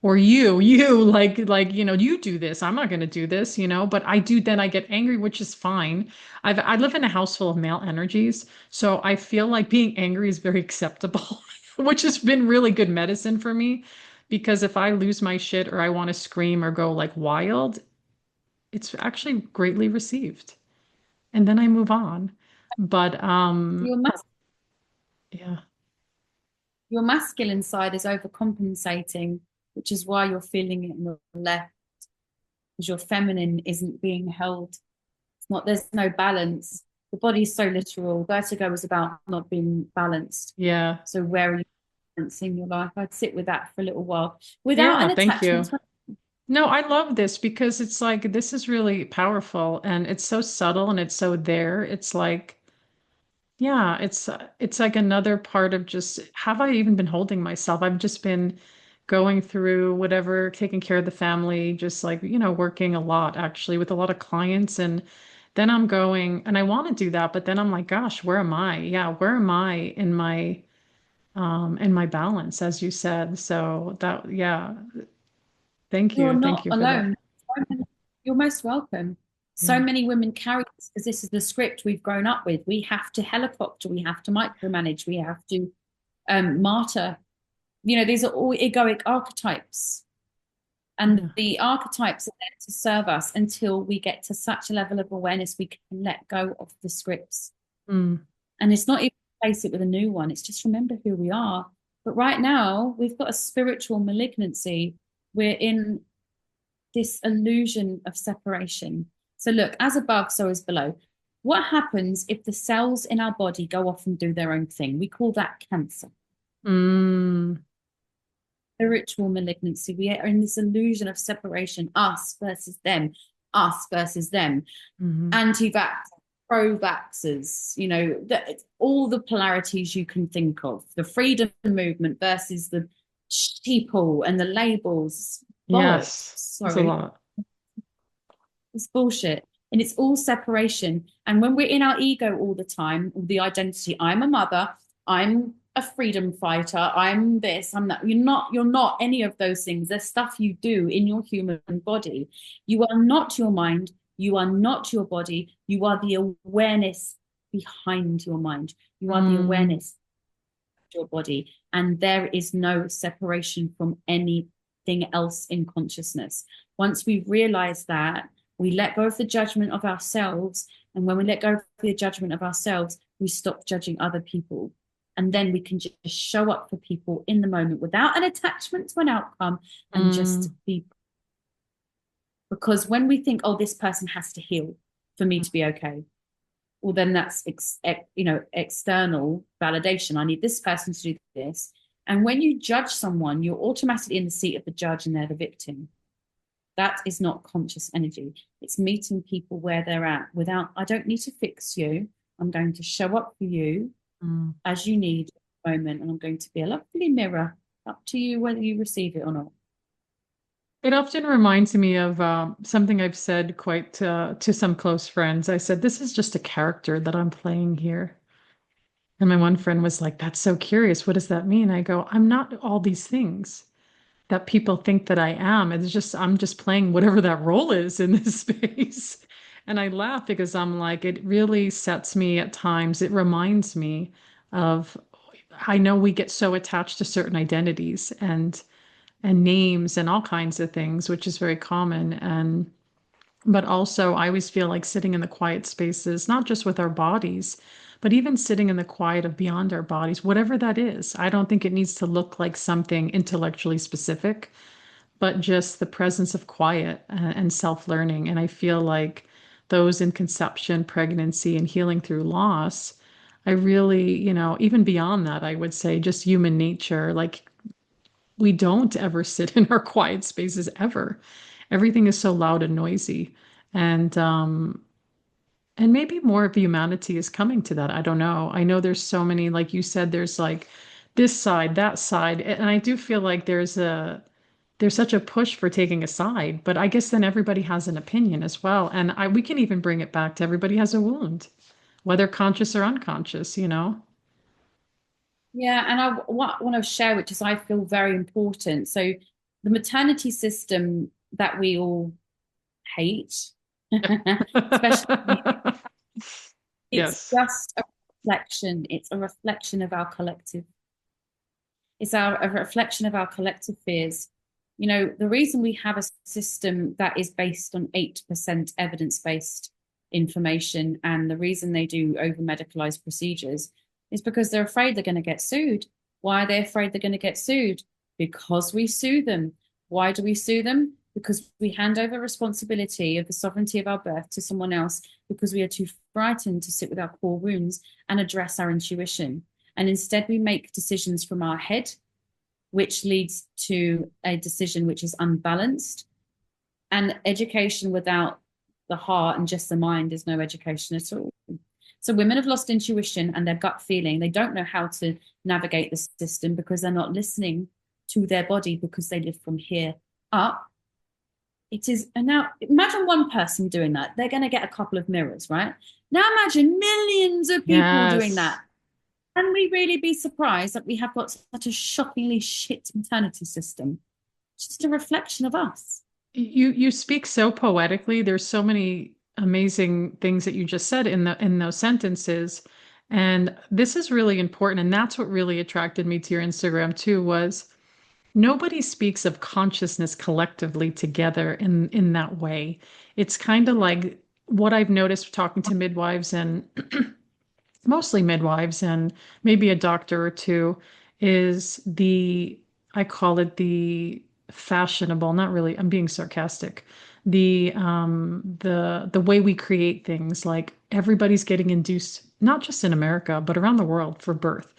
or you do this. I'm not going to do this, but I do, then I get angry, which is fine. I live in a house full of male energies. So I feel like being angry is very acceptable, which has been really good medicine for me. Because if I lose my shit or I want to scream or go like wild, it's actually greatly received. And then I move on. But Your, mas- yeah. your masculine side is overcompensating, which is why you're feeling it in the left, because your feminine isn't being held. It's not, there's no balance. The body's so literal. Vertigo is about not being balanced. Yeah. So where are you balancing your life? I'd sit with that for a little while without Yeah, an thank attachment you. to. No, I love this because it's like this is really powerful and it's so subtle and it's so there. It's like, yeah, it's like another part of just, have I even been holding myself? I've just been going through whatever, taking care of the family, just like, working a lot actually with a lot of clients. And then I'm going, and I want to do that, but then I'm like, gosh, where am I? Yeah, where am I in my balance, as you said. So that, yeah, thank You're you. Thank not you for that. alone. You're most welcome. So Yeah. many women carry this because this is the script we've grown up with. We have to helicopter, we have to micromanage, we have to martyr. These are all egoic archetypes. And Yeah. the archetypes are there to serve us until we get to such a level of awareness we can let go of the scripts. Mm. And it's not even replace it with a new one, it's just remember who we are. But right now, we've got a spiritual malignancy. We're in this illusion of separation. So, look, as above, so as below. What happens if the cells in our body go off and do their own thing? We call that cancer. Mm. Spiritual malignancy. We are in this illusion of separation, us versus them, us versus them. Hmm. Anti-vax, pro-vaxxers, all the polarities you can think of. The freedom movement versus the sheeple and the labels. Bollocks. Yes, it's a Sorry. lot. It's bullshit. And it's all separation. And when we're in our ego all the time, the identity, I'm a mother, I'm a freedom fighter, I'm this, I'm that. You're not any of those things. There's stuff you do in your human body. You are not your mind, you are not your body, you are the awareness behind your mind. You are the Mm. awareness of your body. And there is no separation from anything else in consciousness. Once we realize that, we let go of the judgment of ourselves. And when we let go of the judgment of ourselves, we stop judging other people. And then we can just show up for people in the moment without an attachment to an outcome and just Mm. be. Because when we think, oh, this person has to heal for me to be okay, well, then that's external validation. I need this person to do this. And when you judge someone, you're automatically in the seat of the judge and they're the victim. That is not conscious energy. It's meeting people where they're at without, I don't need to fix you. I'm going to show up for you Mm. as you need at the moment. And I'm going to be a lovely mirror, up to you whether you receive it or not. It often reminds me of something I've said quite to some close friends. I said, "This is just a character that I'm playing here." And my one friend was like, "That's so curious. What does that mean?" I go, "I'm not all these things that people think that I am. It's just, I'm just playing whatever that role is in this space." And I laugh because I'm like, it really sets me at times, it reminds me of, I know we get so attached to certain identities and names and all kinds of things, which is very common. And but also I always feel like sitting in the quiet spaces, not just with our bodies, but even sitting in the quiet of beyond our bodies, whatever that is. I don't think it needs to look like something intellectually specific, but just the presence of quiet and self-learning. And I feel like those in conception, pregnancy, and healing through loss, I really, even beyond that, I would say just human nature, like we don't ever sit in our quiet spaces ever. Everything is so loud and noisy. And maybe more of humanity is coming to that. I don't know. I know there's so many, like you said, there's like this side, that side. And I do feel like there's such a push for taking a side, but I guess then everybody has an opinion as well. And we can even bring it back to everybody has a wound, whether conscious or unconscious. Yeah, and what I want to share, which is I feel very important. So the maternity system that we all hate, especially it's Yes. just a reflection. It's a reflection of our collective. It's a reflection of our collective fears. The reason we have a system that is based on 8% evidence-based information and the reason they do over-medicalized procedures is because they're afraid they're going to get sued. Why are they afraid they're going to get sued? Because we sue them. Why do we sue them? Because we hand over responsibility of the sovereignty of our birth to someone else because we are too frightened to sit with our core wounds and address our intuition. And instead, we make decisions from our head, which leads to a decision which is unbalanced. And education without the heart and just the mind is no education at all. So women have lost intuition and their gut feeling. They don't know how to navigate the system because they're not listening to their body because they live from here up. It is, and now imagine one person doing that. They're going to get a couple of mirrors, right? Now imagine millions of people doing Yes. that. Can we really be surprised that we have got such a shockingly shit maternity system? It's just a reflection of us. You speak so poetically. There's so many amazing things that you just said in those sentences. And this is really important. And that's what really attracted me to your Instagram too, was nobody speaks of consciousness collectively together in that way. It's kind of like what I've noticed talking to midwives and mostly midwives and maybe a doctor or two is I call it the fashionable, not really, I'm being sarcastic. The way we create things, like everybody's getting induced, not just in America, but around the world for birth.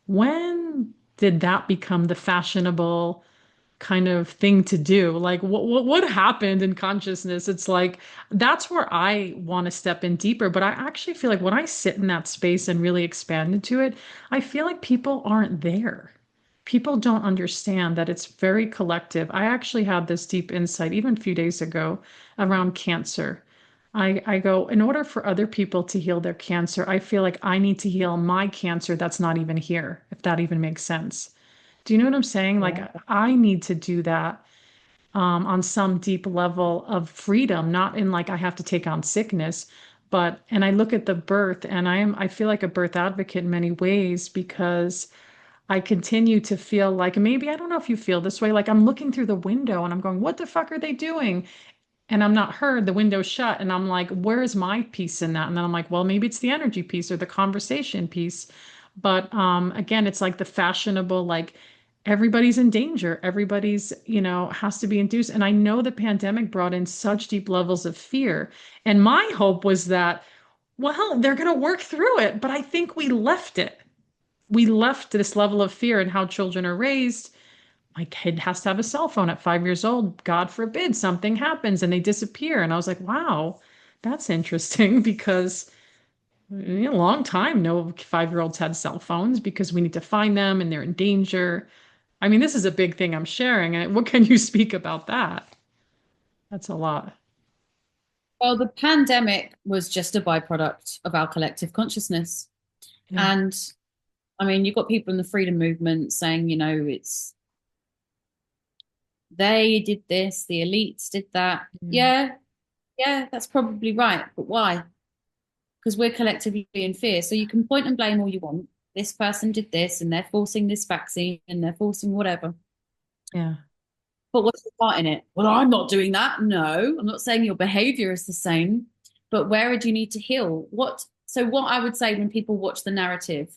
When did that become the fashionable kind of thing to do? Like what happened in consciousness? It's like that's where I want to step in deeper, but I actually feel like when I sit in that space and really expand into it, I feel like people aren't there. People don't understand that it's very collective. I actually had this deep insight even a few days ago around cancer. I go, in order for other people to heal their cancer, I feel like I need to heal my cancer that's not even here, if that even makes sense. Do you know what I'm saying? Like, Yeah. I need to do that on some deep level of freedom, not in like I have to take on sickness, but, and I look at the birth and I feel like a birth advocate in many ways because I continue to feel like maybe, I don't know if you feel this way, like I'm looking through the window and I'm going, what the fuck are they doing? And I'm not heard, the window's shut, and I'm like, where's my piece in that? And then I'm like, well, maybe it's the energy piece or the conversation piece. But again, it's like the fashionable, like everybody's in danger, everybody's, has to be induced. And I know the pandemic brought in such deep levels of fear. And my hope was that, well, they're going to work through it. But I think we left it. We left this level of fear in how children are raised. My kid has to have a cell phone at 5 years old. God forbid something happens and they disappear. And I was like, wow, that's interesting because a long time no 5-year-olds had cell phones because we need to find them and they're in danger. I mean, this is a big thing I'm sharing. What can you speak about that? That's a lot. Well, the pandemic was just a byproduct of our collective consciousness. Yeah. And I mean, you've got people in the freedom movement saying, it's they did this, the elites did that. Mm. Yeah, yeah, that's probably right. But why? Because we're collectively in fear. So you can point and blame all you want. This person did this, and they're forcing this vaccine, and they're forcing whatever. Yeah. But what's the part in it? Well, I'm not doing that. No, I'm not saying your behavior is the same, but where do you need to heal? So what I would say when people watch the narrative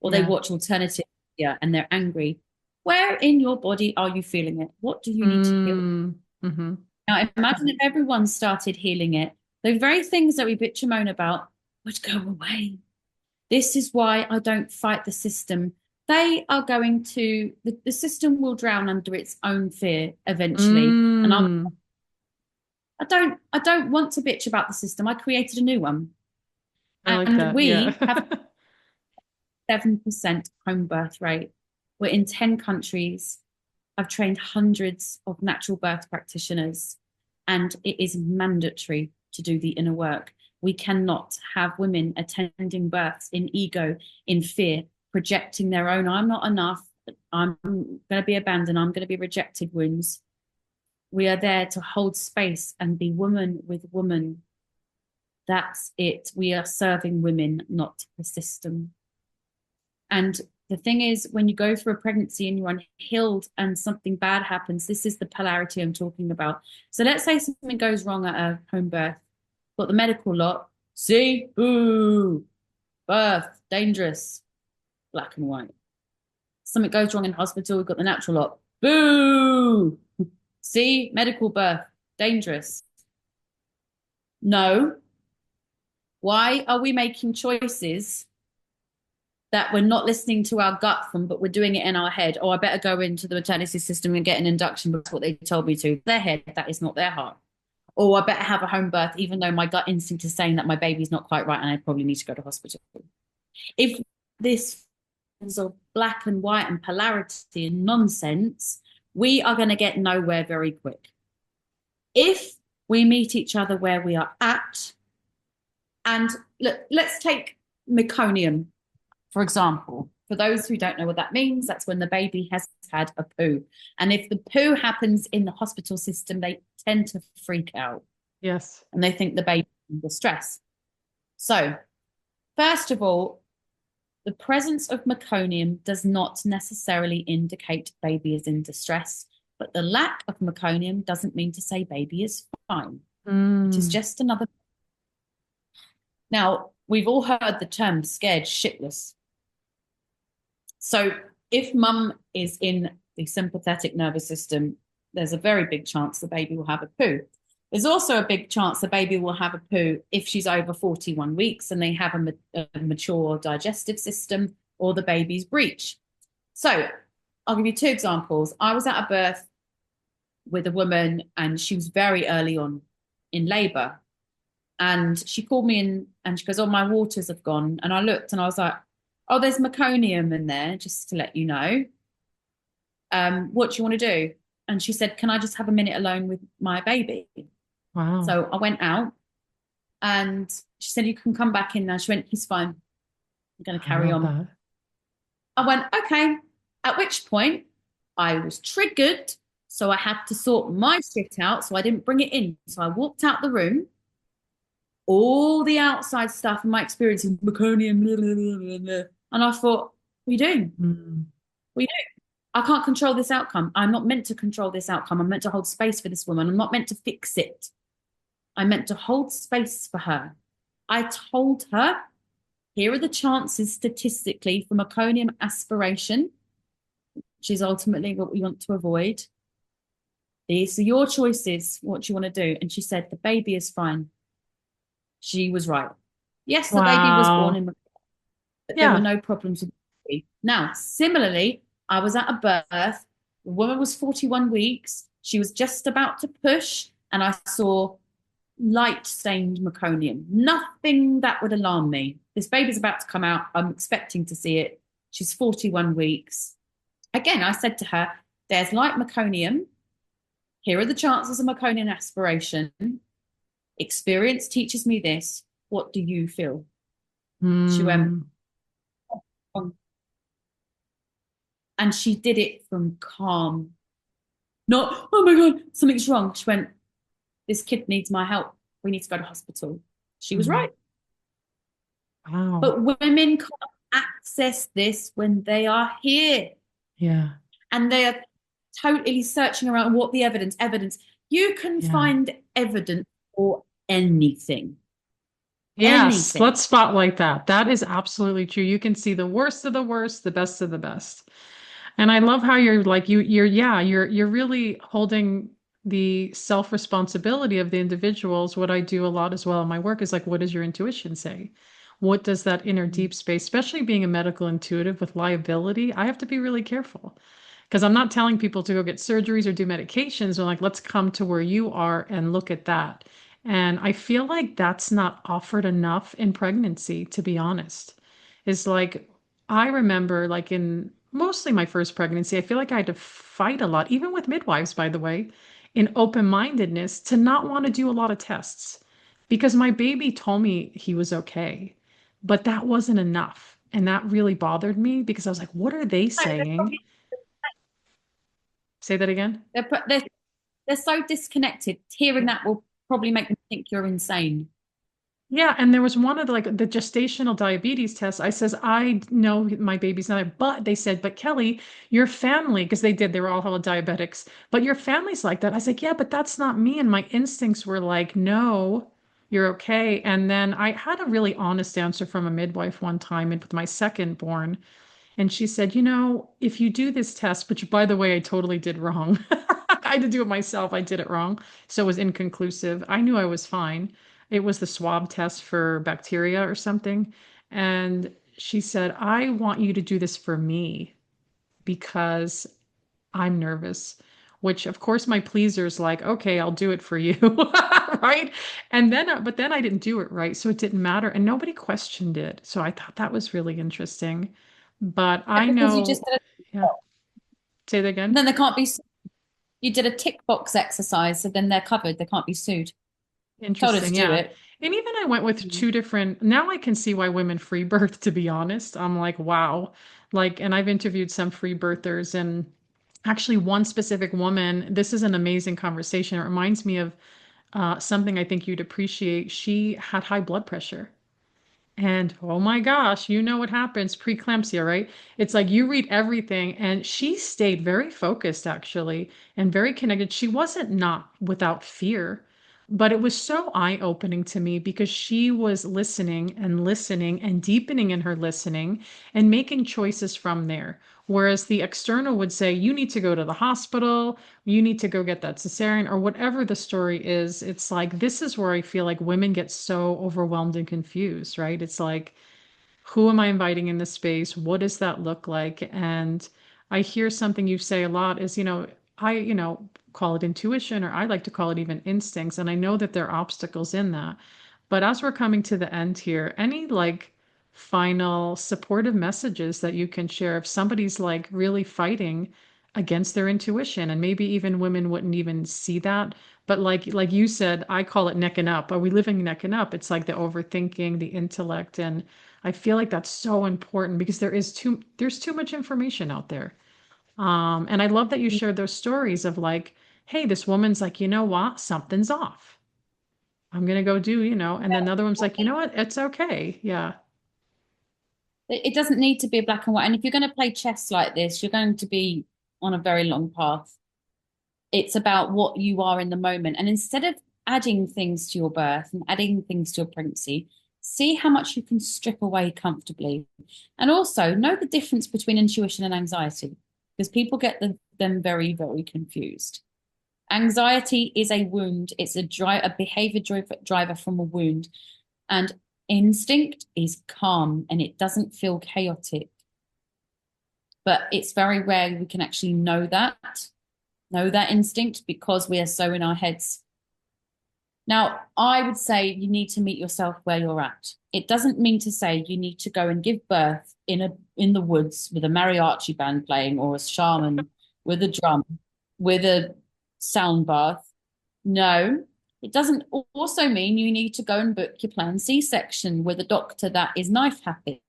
or they Yeah. watch alternative media and they're angry, where in your body are you feeling it? What do you need to heal? Mm. Hmm. Now, imagine if everyone started healing it. The very things that we bitch and moan about would go away. This is why I don't fight the system. They are going to, the system will drown under its own fear eventually. And Mm. I don't want to bitch about the system. I created a new one. I like And that. Yeah. we have 7% home birth rate. We're in 10 countries. I've trained hundreds of natural birth practitioners, and it is mandatory to do the inner work. We cannot have women attending births in ego, in fear, projecting their own, I'm not enough, I'm going to be abandoned, I'm going to be rejected wounds. We are there to hold space and be woman with woman. That's it. We are serving women, not the system. And the thing is, when you go through a pregnancy and you're unhealed and something bad happens, this is the polarity I'm talking about. So let's say something goes wrong at a home birth. Got the medical lot. See, boo, birth, dangerous, black and white. Something goes wrong in hospital. We've got the natural lot. Boo, see, medical birth, dangerous. No. Why are we making choices that we're not listening to our gut from, but we're doing it in our head? Oh, I better go into the maternity system and get an induction because what they told me to. Their head, that is not their heart. or I better have a home birth, even though my gut instinct is saying that my baby's not quite right and I probably need to go to hospital. If this is of black and white and polarity and nonsense, we are going to get nowhere very quick. If we meet each other where we are at, and let's take meconium, for example. For those who don't know what that means, that's when the baby has had a poo. And if the poo happens in the hospital system, they tend to freak out Yes. and they think the baby's in distress. So, first of all, the presence of meconium does not necessarily indicate baby is in distress, but the lack of meconium doesn't mean to say baby is fine. It is Mm. just another. Now, we've all heard the term scared shitless. So if mum is in the sympathetic nervous system, there's a very big chance the baby will have a poo. There's also a big chance the baby will have a poo if she's over 41 weeks and they have a mature digestive system, or the baby's breech. So I'll give you two examples. I was at a birth with a woman and she was very early on in labor. And she called me in and she goes, "Oh, my waters have gone." And I looked and I was like, "Oh, there's meconium in there, just to let you know. What do you want to do?" And she said, "Can I just have a minute alone with my baby?" Wow. So I went out and she said, "You can come back in now." She went, "He's fine. I'm going to I carry love on." that. I went, "Okay." At which point I was triggered. So I had to sort my shit out. So I didn't bring it in. So I walked out the room, all the outside stuff and my experience in meconium, blah, blah, blah, blah. And I thought, "What are you doing? Mm. What are you doing? I can't control this outcome. I'm not meant to control this outcome. I'm meant to hold space for this woman. I'm not meant to fix it. I'm meant to hold space for her." I told her, "Here are the chances statistically for meconium aspiration, which is ultimately what we want to avoid. These are your choices. What do you want to do?" And she said, "The baby is fine." She was right. Yes, the baby was born Wow. in, but there were Yeah. no problems with the baby. Now, similarly, I was at a birth. The woman was 41 weeks. She was just about to push, and I saw light stained meconium. Nothing that would alarm me. This baby's about to come out. I'm expecting to see it. She's 41 weeks. Again, I said to her, "There's light meconium. Here are the chances of meconium aspiration. Experience teaches me this. What do you feel?" She went, Mm. "Oh." And she did it from calm, not, "Oh my God, something's wrong." She went, "This kid needs my help. We need to go to hospital." She was Mm. right. Wow. But women can't access this when they are here. Yeah. And they are totally searching around what the evidence. You can Yeah. find evidence for anything, Yes, anything. let's spotlight that. That is absolutely true. You can see the worst of the worst, the best of the best. And I love how you're like you're yeah, you're really holding the self-responsibility of the individuals. What I do a lot as well in my work is like, what does your intuition say? What does that inner deep space, especially being a medical intuitive with liability, I have to be really careful because I'm not telling people to go get surgeries or do medications. I'm like, let's come to where you are and look at that. And I feel like that's not offered enough in pregnancy, to be honest. Is like, I remember like in mostly my first pregnancy, I feel like I had to fight a lot, even with midwives, by the way, in open-mindedness to not want to do a lot of tests because my baby told me he was okay, but that wasn't enough. And that really bothered me because I was like, what are they saying? Say that again. They're, they're, they're so disconnected. Hearing that will probably make them think you're insane. Yeah, and there was one of the, like the gestational diabetes tests. I says, I know my baby's not, but they said, but Kelly, your family, because they were all hella diabetics, but your family's like that. I was like, yeah, but that's not me. And my instincts were like, no, you're okay. And then I had a really honest answer from a midwife one time and with my second born. And she said, if you do this test, which by the way, I totally did wrong. I had to do it myself. I did it wrong. So it was inconclusive. I knew I was fine. It was the swab test for bacteria or something. And she said, I want you to do this for me because I'm nervous. Which, of course, my pleaser's like, okay, I'll do it for you. right? And then, but then I didn't do it right, so it didn't matter, and nobody questioned it. So I thought that was really interesting. But I Because you just know, did a, yeah, say that again. then they can't be, you did a tick box exercise, so then they're covered. They can't be sued. Told her to Interesting, do yeah. it. And even I went with Mm. two different, now I can see why women free birth, to be honest. I'm like, wow. Like, and I've interviewed some free birthers and actually one specific woman, this is an amazing conversation. It reminds me of something I think you'd appreciate. She had high blood pressure. And oh my gosh, you know what happens, preeclampsia, right? It's like you read everything, and she stayed very focused actually and very connected. She wasn't not without fear, but it was so eye-opening to me because she was listening and deepening in her listening and making choices from there. Whereas the external would say, you need to go to the hospital, you need to go get that cesarean, or whatever the story is. It's like, this is where I feel like women get so overwhelmed and confused, right? It's like, who am I inviting in this space? What does that look like? And I hear something you say a lot is, call it intuition, or I like to call it even instincts. And I know that there are obstacles in that. But as we're coming to the end here, any like final supportive messages that you can share if somebody's like really fighting against their intuition, and maybe even women wouldn't even see that, but like you said, I call it necking up. Are we living necking up? It's like the overthinking, the intellect, and I feel like that's so important because there's too much information out there. And I love that you shared those stories of like, hey, this woman's like, you know what? Something's off. I'm gonna go do, and then another one's like, you know what? It's okay. Yeah. It doesn't need to be a black and white. And if you're going to play chess like this, you're going to be on a very long path. It's about what you are in the moment. And instead of adding things to your birth and adding things to your pregnancy, see how much you can strip away comfortably. And also know the difference between intuition and anxiety, because people get them very, very confused. Anxiety is a wound. It's a behavior driver from a wound. And instinct is calm and it doesn't feel chaotic. But it's very rare we can actually know that instinct because we are so in our heads. Now, I would say you need to meet yourself where you're at. It doesn't mean to say you need to go and give birth in the woods with a mariachi band playing or a shaman with a drum, with a sound bath. No, it doesn't also mean you need to go and book your planned C-section with a doctor that is knife happy.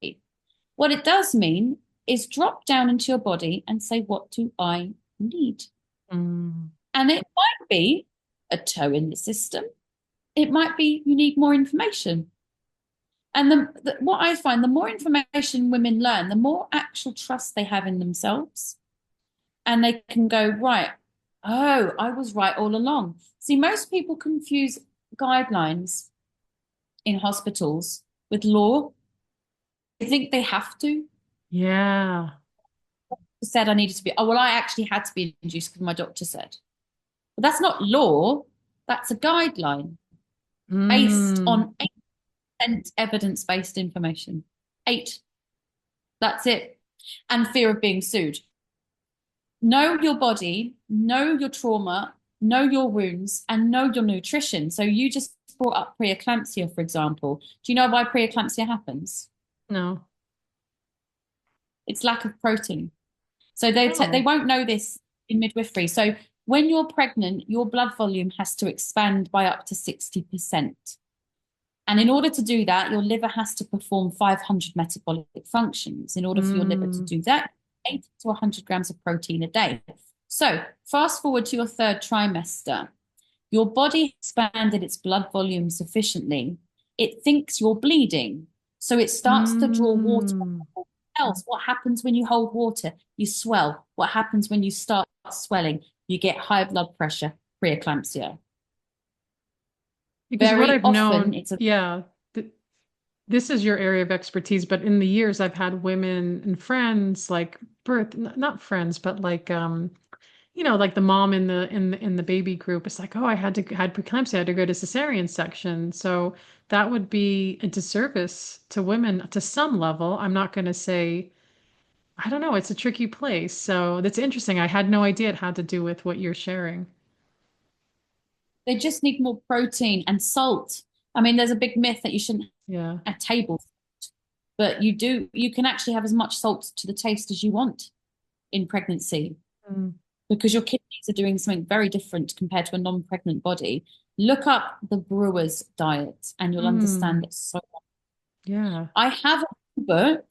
What it does mean is drop down into your body and say, what do I need? Mm. And it might be a toe in the system. It might be you need more information. And what I find, the more information women learn, the more actual trust they have in themselves. And they can go, right, oh, I was right all along. See, most people confuse guidelines in hospitals with law. They think they have to. Yeah. Said I needed to be, oh, well, I actually had to be induced because my doctor said. But that's not law. That's a guideline based Mm. on 8% evidence-based information. 8. That's it. And fear of being sued. Know your body, know your trauma, know your wounds, and know your nutrition. So you just brought up preeclampsia, for example. Do you know why preeclampsia happens? No. It's lack of protein. So they Oh. won't know this in midwifery. So when you're pregnant, your blood volume has to expand by up to 60%. And in order to do that, your liver has to perform 500 metabolic functions. In order for your liver to Mm. do that, 80 to 100 grams of protein a day. So fast forward to your third trimester, your body expanded its blood volume sufficiently. It thinks you're bleeding. So it starts to draw water Mm. else. What happens when you hold water? You swell. What happens when you start swelling? You get high blood pressure, preeclampsia. Because what Very I've often, known, it's a yeah, this is your area of expertise, but in the years I've had women and friends like not friends, but like like the mom in the baby group. It's like, oh, had preeclampsia, I had to go to cesarean section. So that would be a disservice to women to some level. I'm not going to say, I don't know, it's a tricky place. So that's interesting. I had no idea it had to do with what you're sharing. They just need more protein and salt. I mean, there's a big myth that you shouldn't Yeah. have table, but you can actually have as much salt to the taste as you want in pregnancy Mm. because your kidneys are doing something very different compared to a non-pregnant body. Look up the brewer's diet and you'll Mm. understand it so much. Yeah. I have a book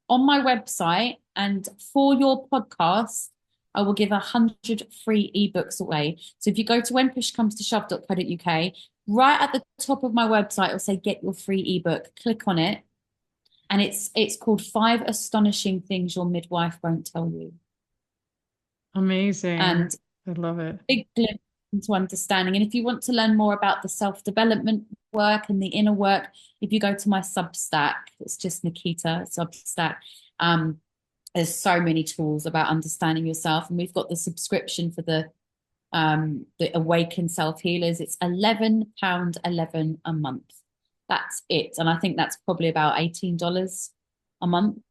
on my website, and for your podcast, I will give 100 free ebooks away. So if you go to whenpushcomestoshove.co.uk, right at the top of my website, it'll say get your free ebook. Click on it, and it's called 5 Astonishing Things Your Midwife Won't Tell You. Amazing. And I love it. big glimpse into understanding. And if you want to learn more about the self-development work and the inner work, if you go to my Substack, it's just Nickita Substack. There's so many tools about understanding yourself, and we've got the subscription for the Awaken Self Healers. It's £11.11 a month. That's it, and I think that's probably about $18 a month.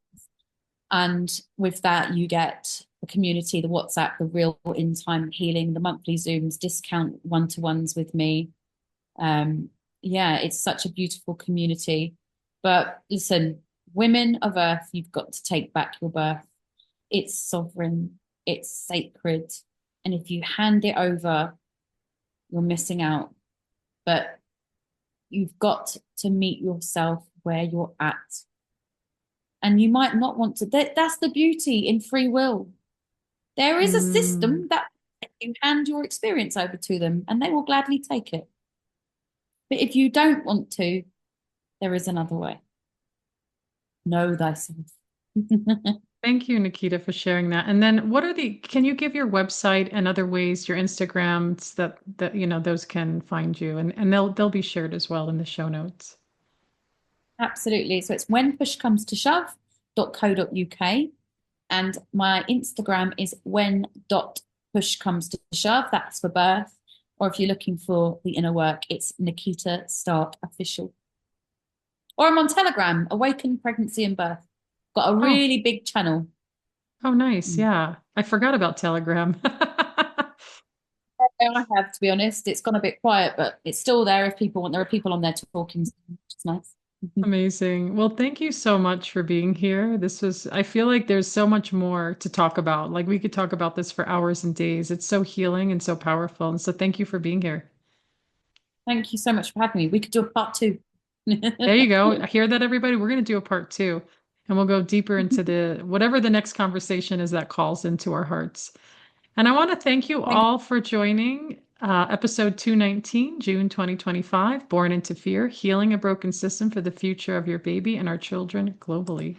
And with that, you get the community, the WhatsApp, the real in-time healing, the monthly Zooms, discount one-to-ones with me. Yeah, it's such a beautiful community. But listen, women of Earth, you've got to take back your birth. It's sovereign, it's sacred. And if you hand it over, you're missing out. But you've got to meet yourself where you're at. And you might not want to. That's the beauty in free will. There is a Mm. system that you hand your experience over to them and they will gladly take it. But if you don't want to, there is another way. Know thyself. Thank you, Nikita, for sharing that. And then can you give your website and other ways, your Instagrams that those can find you, and they'll be shared as well in the show notes. Absolutely. So it's whenpushcomestoshove.co.uk. And my Instagram is when.pushcomestosshove. That's for birth. Or if you're looking for the inner work, it's Nickita Starck Official. Or I'm on Telegram, Awaken Pregnancy and Birth. Got a Oh, really big channel. oh, nice. Mm. Yeah. I forgot about Telegram. I have, to be honest. It's gone a bit quiet, but it's still there if people want. There are people on there talking, which is nice. Amazing. Well, thank you so much for being here. I feel like there's so much more to talk about. Like we could talk about this for hours and days. It's so healing and so powerful. And so thank you for being here. Thank you so much for having me. We could do a part two. There you go. I hear that, everybody. We're going to do a part two, and we'll go deeper into whatever the next conversation is that calls into our hearts. And I want to thank you Thank all for joining episode 219, June 2025, Born into Fear, Healing a Broken System for the Future of Your Baby and Our Children Globally.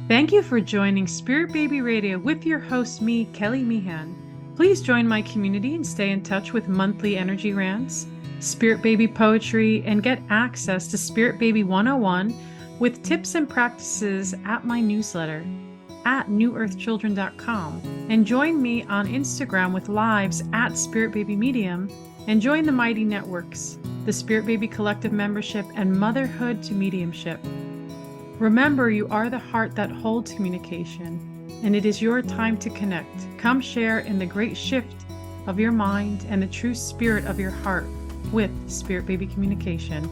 Thank you for joining Spirit Baby Radio with your host, me, Kelly Meehan. Please join my community and stay in touch with monthly energy rants, Spirit Baby poetry, and get access to Spirit Baby 101 with tips and practices at my newsletter at newearthchildren.com. And join me on Instagram with lives at Spirit Baby Medium, and join the Mighty Networks, the Spirit Baby Collective membership, and Motherhood to Mediumship. Remember, you are the heart that holds communication, and it is your time to connect. Come share in the great shift of your mind and the true spirit of your heart with Spirit Baby Communication.